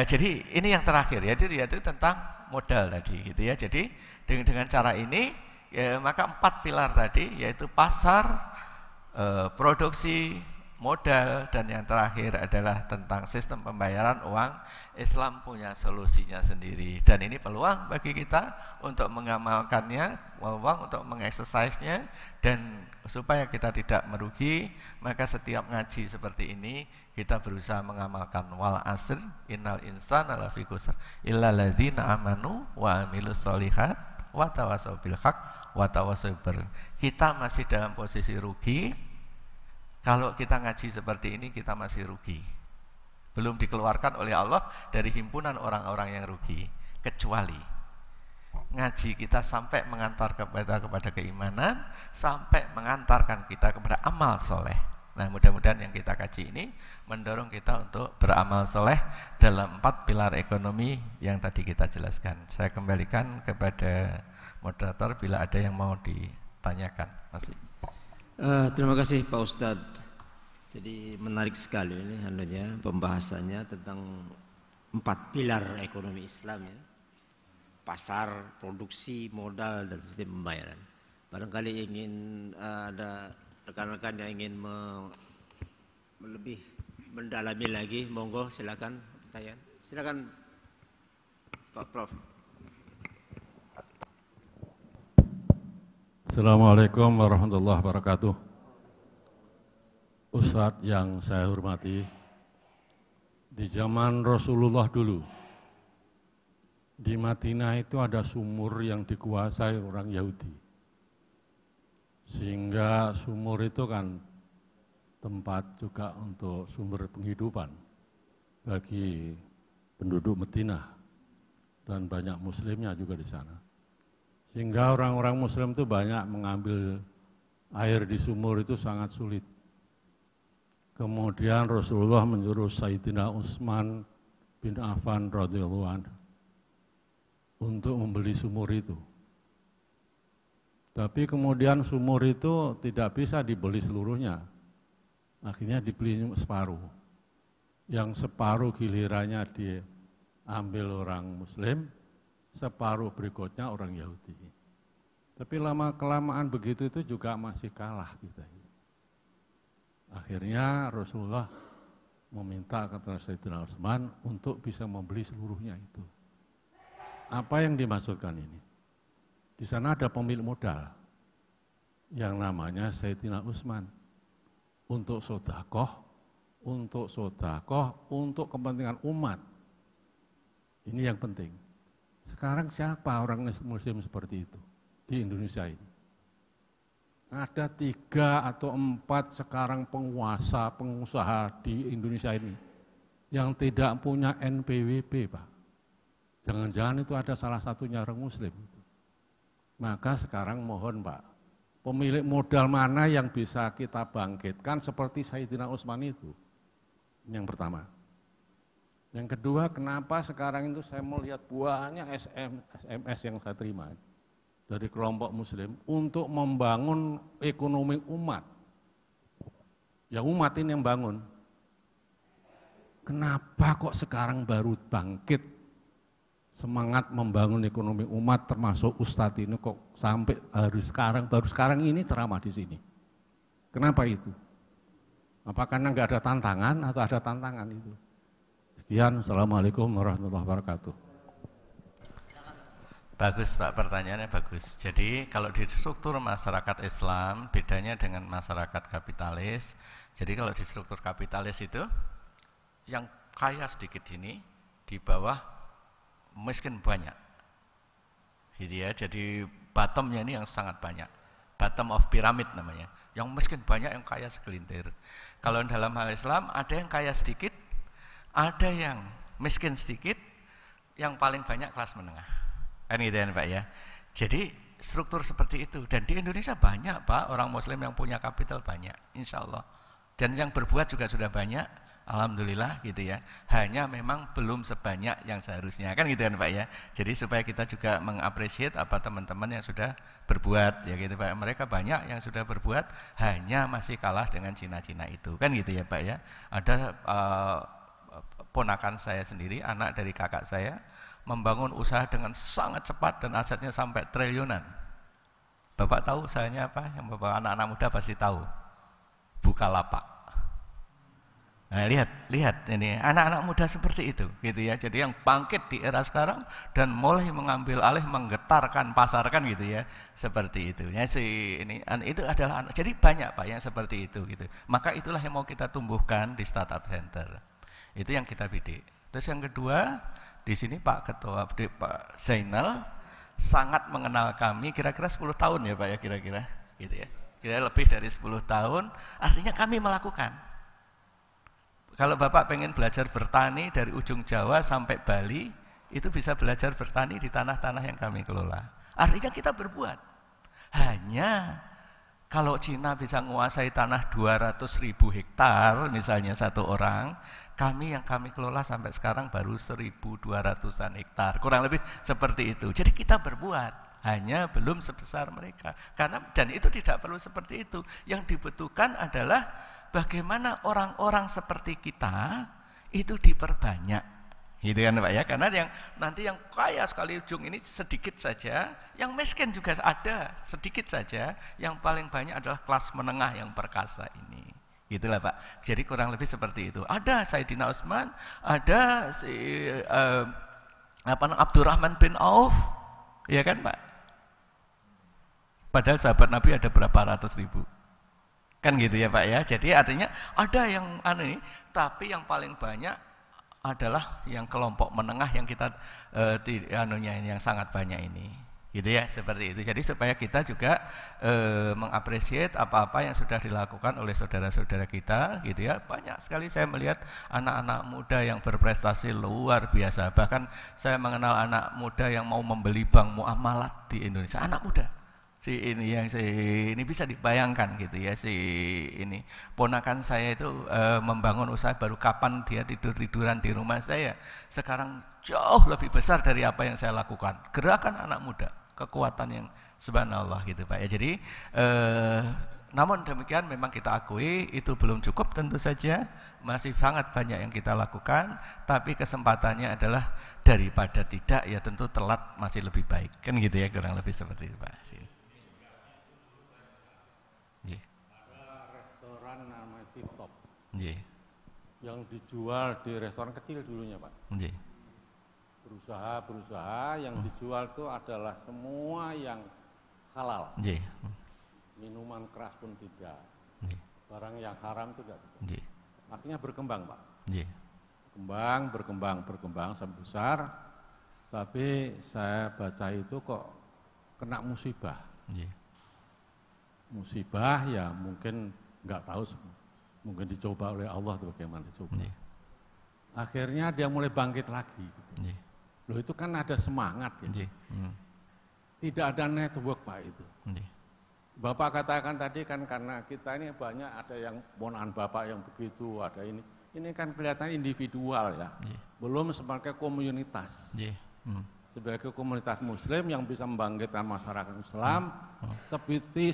jadi ini yang terakhir ya, jadi itu tentang modal tadi gitu ya. Jadi dengan cara ini maka 4 pilar tadi yaitu pasar, produksi, modal, dan yang terakhir adalah tentang sistem pembayaran uang. Islam punya solusinya sendiri dan ini peluang bagi kita untuk mengamalkannya, peluang untuk mengeksersisnya, dan supaya kita tidak merugi, maka setiap ngaji seperti ini kita berusaha mengamalkan wal asr innal insana lafi khusr illal ladzina amanu wa amilus sholihat wa tawassaw bil haq wa tawassaw bir. Kita masih dalam posisi rugi. Kalau kita ngaji seperti ini kita masih rugi. Belum dikeluarkan oleh Allah dari himpunan orang-orang yang rugi, kecuali ngaji kita sampai mengantar kepada keimanan, sampai mengantarkan kita kepada amal soleh. Nah, mudah-mudahan yang kita kaji ini mendorong kita untuk beramal soleh dalam 4 pilar ekonomi yang tadi kita jelaskan. Saya kembalikan kepada moderator bila ada yang mau ditanyakan. Masih. Terima kasih Pak Ustadz. Jadi menarik sekali ini pembahasannya tentang 4 pilar ekonomi Islam ya. Pasar, produksi, modal, dan sistem pembayaran. Barangkali ingin ada rekan-rekan yang ingin lebih mendalami lagi, monggo silakan pertanyaan. Silakan Pak Prof. Assalamualaikum warahmatullahi wabarakatuh. Ustadz yang saya hormati, di zaman Rasulullah dulu, di Madinah itu ada sumur yang dikuasai orang Yahudi. Sehingga sumur itu kan tempat juga untuk sumber penghidupan bagi penduduk Madinah dan banyak muslimnya juga di sana. Sehingga orang-orang muslim itu banyak mengambil air di sumur itu sangat sulit. Kemudian Rasulullah menyuruh Sayyidina Utsman bin Affan radhiyallahu anhu untuk membeli sumur itu. Tapi kemudian sumur itu tidak bisa dibeli seluruhnya. Akhirnya dibeli separuh. Yang separuh gilirannya diambil orang muslim, separuh berikutnya orang Yahudi. Tapi lama-kelamaan begitu itu juga masih kalah kita. Akhirnya Rasulullah meminta kepada Sayyidina Utsman untuk bisa membeli seluruhnya itu. Apa yang dimaksudkan ini? Di sana ada pemilik modal yang namanya Sayyidina Utsman untuk sedekah, untuk kepentingan umat. Ini yang penting. Sekarang siapa orang muslim seperti itu di Indonesia ini? Ada 3 atau 4 sekarang pengusaha di Indonesia ini yang tidak punya NPWP, Pak. Jangan-jangan itu ada salah satunya orang muslim. Maka sekarang mohon Pak, pemilik modal mana yang bisa kita bangkitkan seperti Sayyidina Utsman itu? Yang pertama. Yang kedua, kenapa sekarang itu saya melihat banyak SMS yang saya terima dari kelompok muslim untuk membangun ekonomi umat. Ya umat ini yang bangun. Kenapa kok sekarang baru bangkit semangat membangun ekonomi umat, termasuk Ustadz ini kok sampai baru sekarang ini ceramah di sini. Kenapa itu? Apa karena nggak ada tantangan atau ada tantangan itu? Sekian, Assalamualaikum warahmatullahi wabarakatuh. Bagus Pak, pertanyaannya bagus. Jadi kalau di struktur masyarakat Islam bedanya dengan masyarakat kapitalis. Jadi kalau di struktur kapitalis itu yang kaya sedikit ini di bawah miskin banyak, gitu ya. Jadi bottomnya ini yang sangat banyak, bottom of pyramid namanya. Yang miskin banyak, yang kaya segelintir. Kalau dalam hal Islam ada yang kaya sedikit, ada yang miskin sedikit, yang paling banyak kelas menengah. Kan gitu ya Pak ya. Jadi struktur seperti itu. Dan di Indonesia banyak Pak orang Muslim yang punya kapital banyak, insya Allah. Dan yang berbuat juga sudah banyak. Alhamdulillah gitu ya. Hanya memang belum sebanyak yang seharusnya, kan gitu kan Pak ya. Jadi supaya kita juga mengapresiasi apa teman-teman yang sudah berbuat ya gitu Pak. Mereka banyak yang sudah berbuat, hanya masih kalah dengan Cina-Cina itu, kan gitu ya Pak ya. Ada ponakan saya sendiri, anak dari kakak saya, membangun usaha dengan sangat cepat dan asetnya sampai triliunan. Bapak tahu usahanya apa? Yang Bapak anak-anak muda pasti tahu. Bukalapak. Nah, lihat ini anak-anak muda seperti itu, gitu ya. Jadi yang bangkit di era sekarang dan mulai mengambil alih, menggetarkan pasar, kan gitu ya, seperti itu. Ya itu adalah anak. Jadi banyak Pak yang seperti itu, gitu. Maka itulah yang mau kita tumbuhkan di Startup Center. Itu yang kita bidik. Terus yang kedua, di sini Pak Ketua Pak Zainal sangat mengenal kami, kira-kira 10 tahun ya Pak ya, kira-kira, gitu ya. Kira lebih dari 10 tahun, artinya kami melakukan. Kalau Bapak pengen belajar bertani dari ujung Jawa sampai Bali, itu bisa belajar bertani di tanah-tanah yang kami kelola. Artinya kita berbuat. Hanya kalau Cina bisa menguasai tanah 200.000 hektar, misalnya satu orang, kami yang kami kelola sampai sekarang baru 1.200-an hektar. Kurang lebih seperti itu. Jadi kita berbuat, hanya belum sebesar mereka. Dan itu tidak perlu seperti itu. Yang dibutuhkan adalah bagaimana orang-orang seperti kita itu diperbanyak, gitu kan Pak ya. Karena nanti yang kaya sekali ujung ini sedikit saja, yang miskin juga ada sedikit saja, yang paling banyak adalah kelas menengah yang perkasa ini, gitulah Pak. Jadi kurang lebih seperti itu. Ada Sayyidina Utsman, ada Abdurrahman bin Auf, ya kan Pak. Padahal sahabat Nabi ada berapa ratus ribu. Kan gitu ya Pak ya. Jadi artinya ada yang ini, tapi yang paling banyak adalah yang kelompok menengah yang kita yang sangat banyak ini. Gitu ya, seperti itu. Jadi supaya kita juga mengapresiasi apa-apa yang sudah dilakukan oleh saudara-saudara kita, gitu ya. Banyak sekali saya melihat anak-anak muda yang berprestasi luar biasa. Bahkan saya mengenal anak muda yang mau membeli bank muamalat di Indonesia, anak muda. Ini bisa dibayangkan gitu ya, ini ponakan saya itu membangun usaha baru kapan dia tiduran di rumah saya, sekarang jauh lebih besar dari apa yang saya lakukan. Gerakan anak muda, kekuatan yang subhanallah gitu Pak ya. Jadi namun demikian memang kita akui itu belum cukup, tentu saja masih sangat banyak yang kita lakukan, tapi kesempatannya adalah daripada tidak ya tentu telat masih lebih baik, kan gitu ya, kurang lebih seperti itu Pak. Yang dijual di restoran kecil dulunya Pak. Berusaha yang dijual itu adalah semua yang halal. Minuman keras pun tidak. Barang yang haram itu tidak. Akhirnya berkembang Pak. Berkembang sampai besar. Tapi saya baca itu kok kena musibah. Musibah ya mungkin nggak tahu, mungkin dicoba oleh Allah atau bagaimana dicoba. Akhirnya dia mulai bangkit lagi. Loh itu kan ada semangat ya. Tidak ada network Pak itu. Bapak katakan tadi kan karena kita ini banyak ada yang ponakan Bapak yang begitu, ada ini. Ini kan kelihatan individual ya. Belum sebagai komunitas. Sebagai komunitas muslim yang bisa membangkitkan masyarakat Islam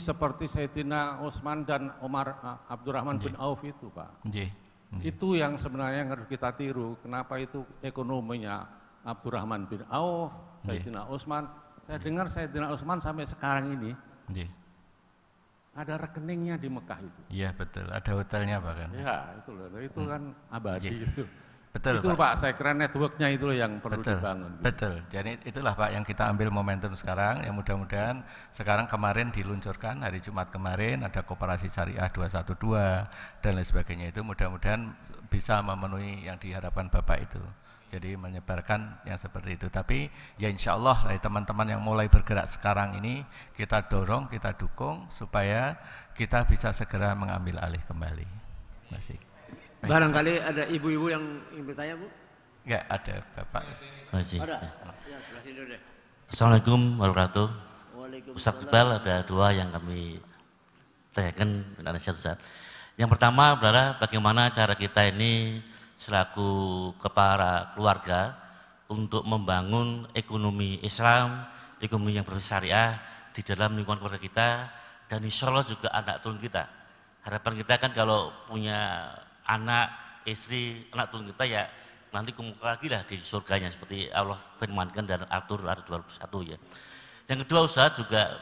seperti Sayyidina Utsman dan Abdurrahman bin Auf itu Pak. Itu yang sebenarnya yang harus kita tiru. Kenapa itu ekonominya Abdurrahman bin Auf, Sayyidina Utsman. Saya dengar Sayyidina Utsman sampai sekarang ini ada rekeningnya di Mekah itu. Iya betul, ada hotelnya bahkan. Ya itu loh, itu kan abadi itu. Betul itu Pak, saya kira networknya itu yang perlu dibangun. Betul, jadi itulah Pak yang kita ambil momentum sekarang, yang mudah-mudahan sekarang kemarin diluncurkan, hari Jumat kemarin ada Koperasi Syariah 212 dan lain sebagainya itu mudah-mudahan bisa memenuhi yang diharapkan Bapak itu. Jadi menyebarkan yang seperti itu. Tapi ya insya Allah dari teman-teman yang mulai bergerak sekarang ini kita dorong, kita dukung supaya kita bisa segera mengambil alih kembali. Masih. Barangkali ada ibu-ibu yang ingin bertanya Bu? Enggak ada Bapak. Masih. Ada? Ya sebelah sini dulu deh. Assalamualaikum warahmatullahi wabarakatuh. Waalaikumsalam. Ustaz Iqbal ada dua yang kami tanyakan kepada Ustaz. Yang pertama adalah bagaimana cara kita ini selaku kepala keluarga untuk membangun ekonomi Islam, ekonomi yang bersyariah di dalam lingkungan keluarga kita dan insya Allah juga anak turun kita. Harapan kita kan kalau punya anak, istri, anak turun kita ya nanti kumpul lagi lah di surganya seperti Allah firmankan dalam Al-Tur ayat 21 ya. Yang kedua Ustaz juga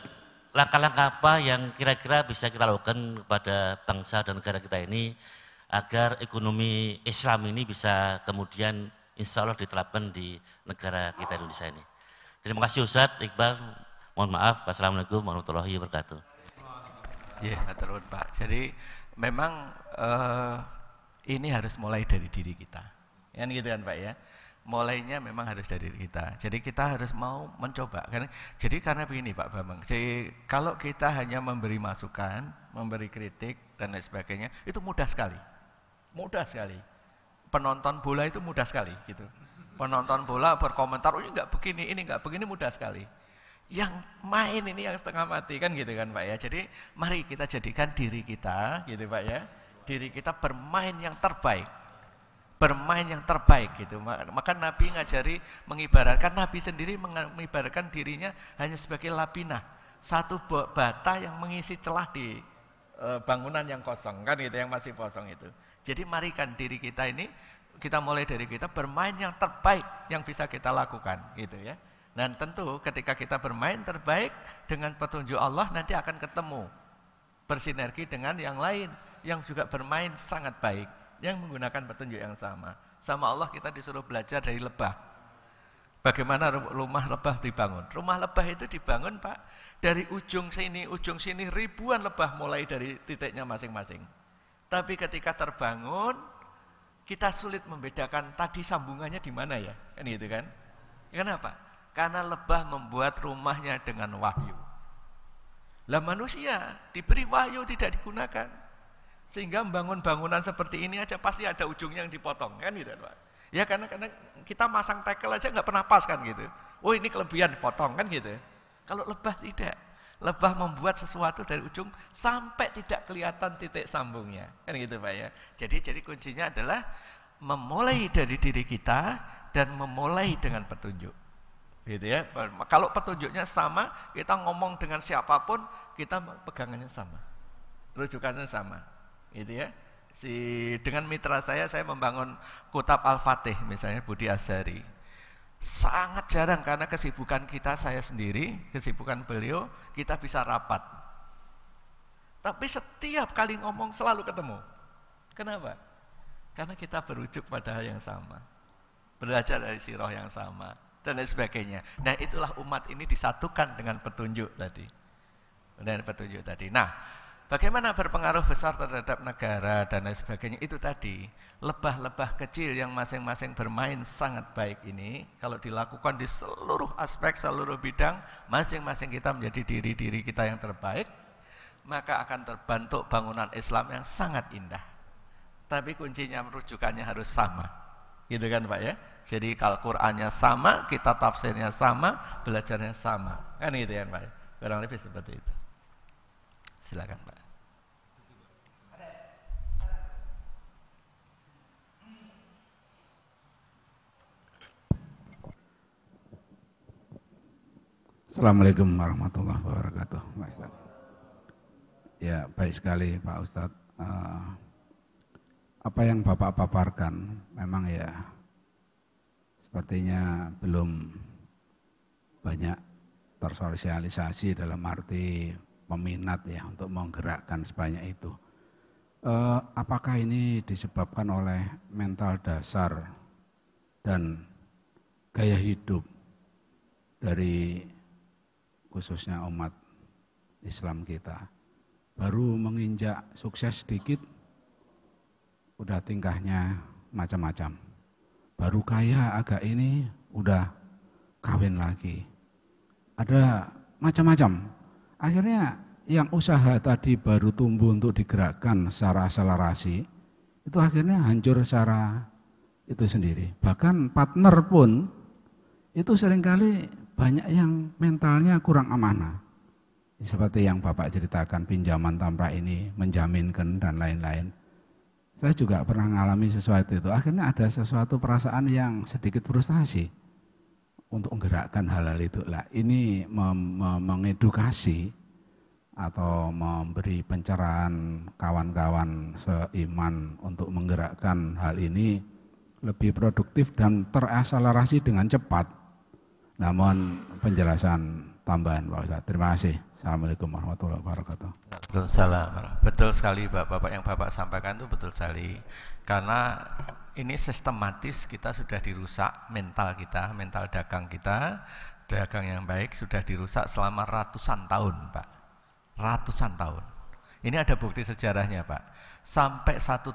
langkah-langkah apa yang kira-kira bisa kita lakukan kepada bangsa dan negara kita ini agar ekonomi Islam ini bisa kemudian insya Allah diterapkan di negara kita Indonesia ini. Terima kasih Ustaz Iqbal, mohon maaf. Wassalamualaikum warahmatullahi wabarakatuh. Ya, terus Pak. Jadi memang ini harus mulai dari diri kita. Kan gitu kan Pak ya. Mulainya memang harus dari diri kita. Jadi kita harus mau mencoba. Karena begini Pak Bambang. Jadi kalau kita hanya memberi masukan, memberi kritik dan lain sebagainya, itu mudah sekali. Mudah sekali. Penonton bola itu mudah sekali gitu. Penonton bola berkomentar, oh ini enggak begini mudah sekali. Yang main ini yang setengah mati kan gitu kan Pak ya. Jadi mari kita jadikan diri kita gitu Pak ya. Diri kita bermain yang terbaik. Bermain yang terbaik gitu. Maka Nabi ngajari mengibaratkan, Nabi sendiri mengibaratkan dirinya hanya sebagai lapinah. Satu bata yang mengisi celah di bangunan yang kosong kan gitu, yang masih kosong itu. Jadi marikan diri kita ini, kita mulai dari kita bermain yang terbaik yang bisa kita lakukan gitu ya. Dan tentu ketika kita bermain terbaik dengan petunjuk Allah nanti akan ketemu bersinergi dengan yang lain yang juga bermain sangat baik, yang menggunakan petunjuk yang sama. Sama Allah kita disuruh belajar dari lebah. Bagaimana rumah lebah dibangun? Rumah lebah itu dibangun Pak dari ujung sini ribuan lebah mulai dari titiknya masing-masing. Tapi ketika terbangun, kita sulit membedakan tadi sambungannya di mana ya, kan gitu kan? Kenapa? Karena lebah membuat rumahnya dengan wahyu. Lah manusia diberi wahyu tidak digunakan, sehingga membangun bangunan seperti ini aja pasti ada ujungnya yang dipotong, kan gitu Pak? Ya karena kita masang tekel aja nggak pernah pas kan gitu. Oh ini kelebihan dipotong kan gitu. Kalau lebah tidak. Lebah membuat sesuatu dari ujung sampai tidak kelihatan titik sambungnya. Kan gitu Pak ya. Jadi kuncinya adalah memulai dari diri kita dan memulai dengan petunjuk. Gitu ya. Kalau petunjuknya sama, kita ngomong dengan siapapun, kita pegangannya sama. Rujukannya sama. Gitu ya. Dengan mitra saya membangun Kutab Al-Fatih misalnya Budi Azhari. Sangat jarang karena kesibukan kita, saya sendiri, kesibukan beliau, kita bisa rapat. Tapi setiap kali ngomong selalu ketemu. Kenapa? Karena kita berujuk pada hal yang sama. Belajar dari sirah yang sama dan lain sebagainya. Nah, itulah umat ini disatukan dengan petunjuk tadi. Dan petunjuk tadi. Nah, bagaimana berpengaruh besar terhadap negara dan lain sebagainya itu tadi. Lebah-lebah kecil yang masing-masing bermain sangat baik ini kalau dilakukan di seluruh aspek, seluruh bidang, masing-masing kita menjadi diri-diri kita yang terbaik, maka akan terbentuk bangunan Islam yang sangat indah. Tapi kuncinya rujukannya harus sama. Gitu kan Pak ya. Jadi kalau Qur'annya sama, kita tafsirnya sama, belajarnya sama. Kan gitu ya Pak. Kurang lebih seperti itu. Silakan Pak. Assalamualaikum warahmatullahi wabarakatuh, Pak Ustadz. Ya, baik sekali Pak Ustadz. Apa yang Bapak paparkan memang ya sepertinya belum banyak tersosialisasi dalam arti peminat ya untuk menggerakkan sebanyak itu. Apakah ini disebabkan oleh mental dasar dan gaya hidup dari khususnya umat Islam kita? Baru menginjak sukses sedikit, udah tingkahnya macam-macam. Baru kaya agak ini, udah kawin lagi. Ada macam-macam. Akhirnya yang usaha tadi baru tumbuh untuk digerakkan secara akselerasi, itu akhirnya hancur secara itu sendiri. Bahkan partner pun, itu seringkali banyak yang mentalnya kurang amanah. Seperti yang Bapak ceritakan, pinjaman tanpa ini, menjaminkan dan lain-lain. Saya juga pernah mengalami sesuatu itu. Akhirnya ada sesuatu perasaan yang sedikit frustasi untuk menggerakkan hal-hal itu. Lah, ini mengedukasi atau memberi pencerahan kawan-kawan seiman untuk menggerakkan hal ini lebih produktif dan terakselerasi dengan cepat. Namun penjelasan tambahan Pak Ustadz. Terima kasih. Assalamualaikum warahmatullahi wabarakatuh. Waalaikumsalam. Betul sekali Bapak, yang Bapak sampaikan itu betul sekali. Karena ini sistematis kita sudah dirusak mental kita, mental dagang kita, dagang yang baik sudah dirusak selama ratusan tahun Pak. Ratusan tahun. Ini ada bukti sejarahnya Pak. Sampai 100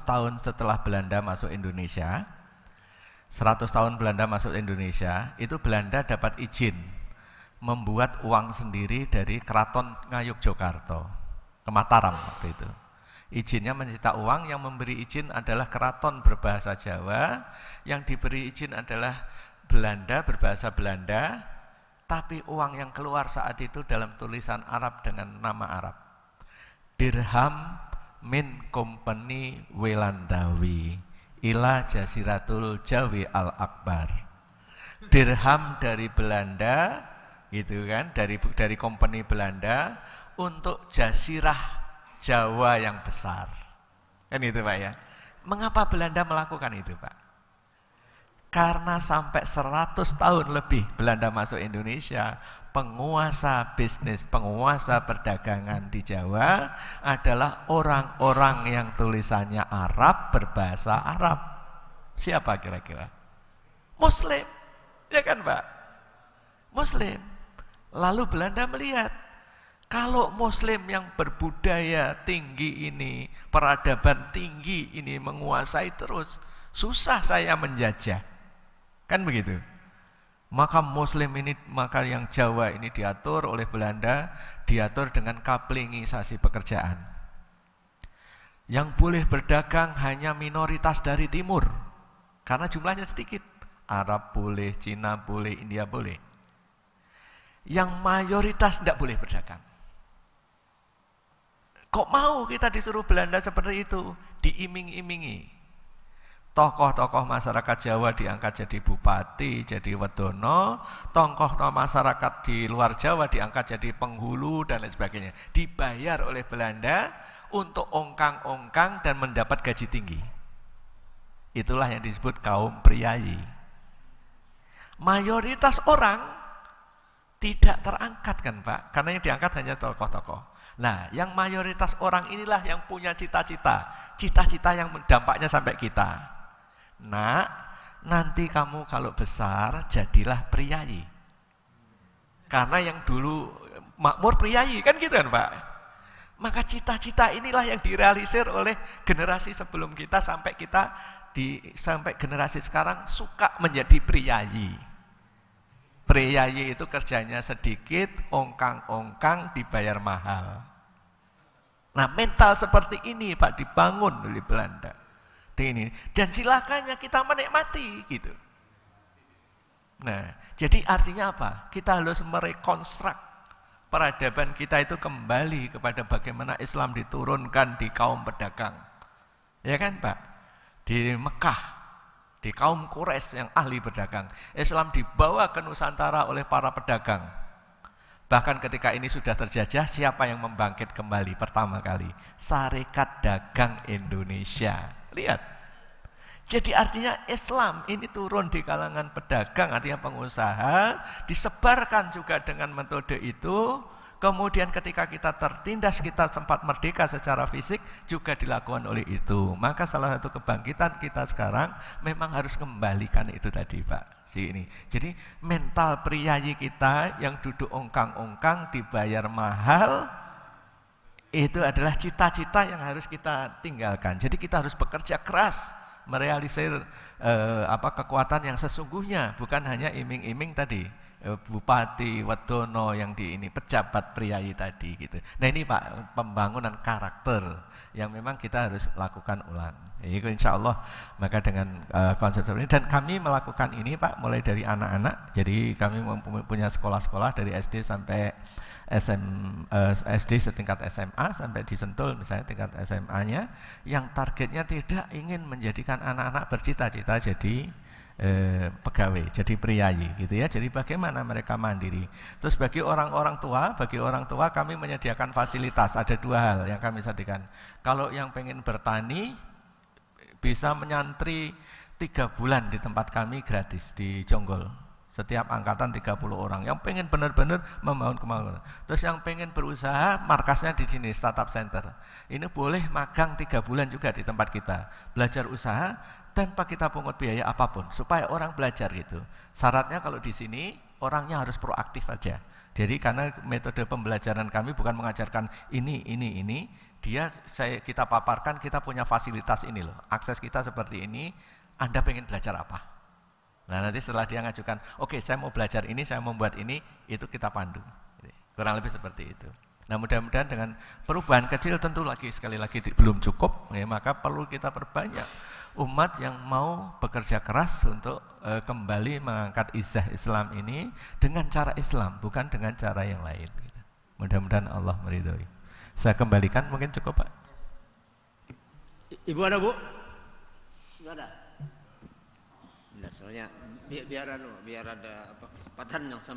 tahun setelah Belanda masuk Indonesia, 100 tahun Belanda masuk Indonesia, itu Belanda dapat izin membuat uang sendiri dari Keraton Ngayogyakarta ke Mataram waktu itu. Izinnya mencetak uang, yang memberi izin adalah keraton berbahasa Jawa, yang diberi izin adalah Belanda berbahasa Belanda, tapi uang yang keluar saat itu dalam tulisan Arab dengan nama Arab. Dirham min Company Welandawi ila Jaziratul Jawi Al-Akbar. Dirham dari Belanda, gitu kan, dari company Belanda untuk Jazirah Jawa yang besar. Kan itu Pak ya. Mengapa Belanda melakukan itu Pak? Karena sampai 100 tahun lebih Belanda masuk Indonesia, penguasa bisnis, penguasa perdagangan di Jawa adalah orang-orang yang tulisannya Arab, berbahasa Arab. Siapa kira-kira? Muslim, ya kan Pak? Muslim. Lalu Belanda melihat, kalau Muslim yang berbudaya tinggi ini, peradaban tinggi ini menguasai terus, susah saya menjajah. Kan begitu? Maka Muslim ini, maka yang Jawa ini diatur oleh Belanda, diatur dengan kaplingisasi pekerjaan. Yang boleh berdagang hanya minoritas dari timur, karena jumlahnya sedikit. Arab boleh, Cina boleh, India boleh. Yang mayoritas tidak boleh berdagang. Kok mau kita disuruh Belanda seperti itu? Diiming-imingi. Tokoh-tokoh masyarakat Jawa diangkat jadi bupati, jadi wedono, tokoh-tokoh masyarakat di luar Jawa diangkat jadi penghulu dan lain sebagainya. Dibayar oleh Belanda untuk ongkang-ongkang dan mendapat gaji tinggi. Itulah yang disebut kaum priayi. Mayoritas orang tidak terangkat kan Pak, karena yang diangkat hanya tokoh-tokoh. Nah, yang mayoritas orang inilah yang punya cita-cita, cita-cita yang dampaknya sampai kita. Nah, nanti kamu kalau besar jadilah priayi. Karena yang dulu makmur priayi kan gitu kan Pak. Maka cita-cita inilah yang direalisir oleh generasi sebelum kita sampai sampai generasi sekarang suka menjadi priayi. Priayi itu kerjanya sedikit, ongkang-ongkang dibayar mahal. Nah, mental seperti ini Pak dibangun oleh Belanda. ini, dan silakannya kita menikmati gitu. Nah, jadi artinya apa? Kita harus merekonstruk peradaban kita itu kembali kepada bagaimana Islam diturunkan di kaum pedagang. Ya kan Pak? Di Mekah, di kaum Quraisy yang ahli berdagang. Islam dibawa ke Nusantara oleh para pedagang. Bahkan ketika ini sudah terjajah, siapa yang membangkit kembali pertama kali? Sarekat Dagang Indonesia. Lihat. Jadi artinya Islam ini turun di kalangan pedagang, artinya pengusaha, disebarkan juga dengan metode itu. Kemudian ketika kita tertindas, kita sempat merdeka secara fisik, juga dilakukan oleh itu. Maka salah satu kebangkitan kita sekarang memang harus kembalikan itu tadi Pak. Ini. Jadi mental priayi kita yang duduk ongkang-ongkang dibayar mahal, itu adalah cita-cita yang harus kita tinggalkan. Jadi kita harus bekerja keras merealisir kekuatan yang sesungguhnya, bukan hanya iming-iming tadi bupati Wedono yang di ini pejabat priayi tadi gitu. Nah ini Pak, pembangunan karakter yang memang kita harus lakukan ulang. Itu insya Allah maka dengan konsep ini, dan kami melakukan ini Pak mulai dari anak-anak. Jadi kami punya sekolah-sekolah dari SD sampai SD setingkat SMA sampai di Sentul misalnya tingkat SMA-nya, yang targetnya tidak ingin menjadikan anak-anak bercita-cita jadi pegawai, jadi priayi gitu ya. Jadi bagaimana mereka mandiri. Terus bagi orang tua kami menyediakan fasilitas. Ada dua hal yang kami sediakan. Kalau yang pengen bertani bisa menyantri 3 bulan di tempat kami gratis di Jonggol. Setiap angkatan 30 orang. Yang pengen benar-benar membangun kemauan. Terus yang pengen berusaha, markasnya di sini, Startup Center. Ini boleh magang 3 bulan juga di tempat kita. Belajar usaha tanpa kita pungut biaya apapun, supaya orang belajar gitu. Syaratnya kalau di sini orangnya harus proaktif aja. Jadi karena metode pembelajaran kami bukan mengajarkan ini, kita paparkan, kita punya fasilitas ini loh, akses kita seperti ini, Anda pengen belajar apa? Nah nanti setelah dia ngajukan, oke, saya mau belajar ini, saya mau membuat ini, itu kita pandu. Kurang lebih seperti itu. Nah mudah-mudahan dengan perubahan kecil, tentu sekali lagi belum cukup, ya, maka perlu kita perbanyak umat yang mau bekerja keras untuk kembali mengangkat izah Islam ini dengan cara Islam, bukan dengan cara yang lain. Mudah-mudahan Allah meridhoi. Saya kembalikan, mungkin cukup Pak. Ibu ada Bu? Ibu ada? Nah, soalnya biar ada kesempatan yang sama.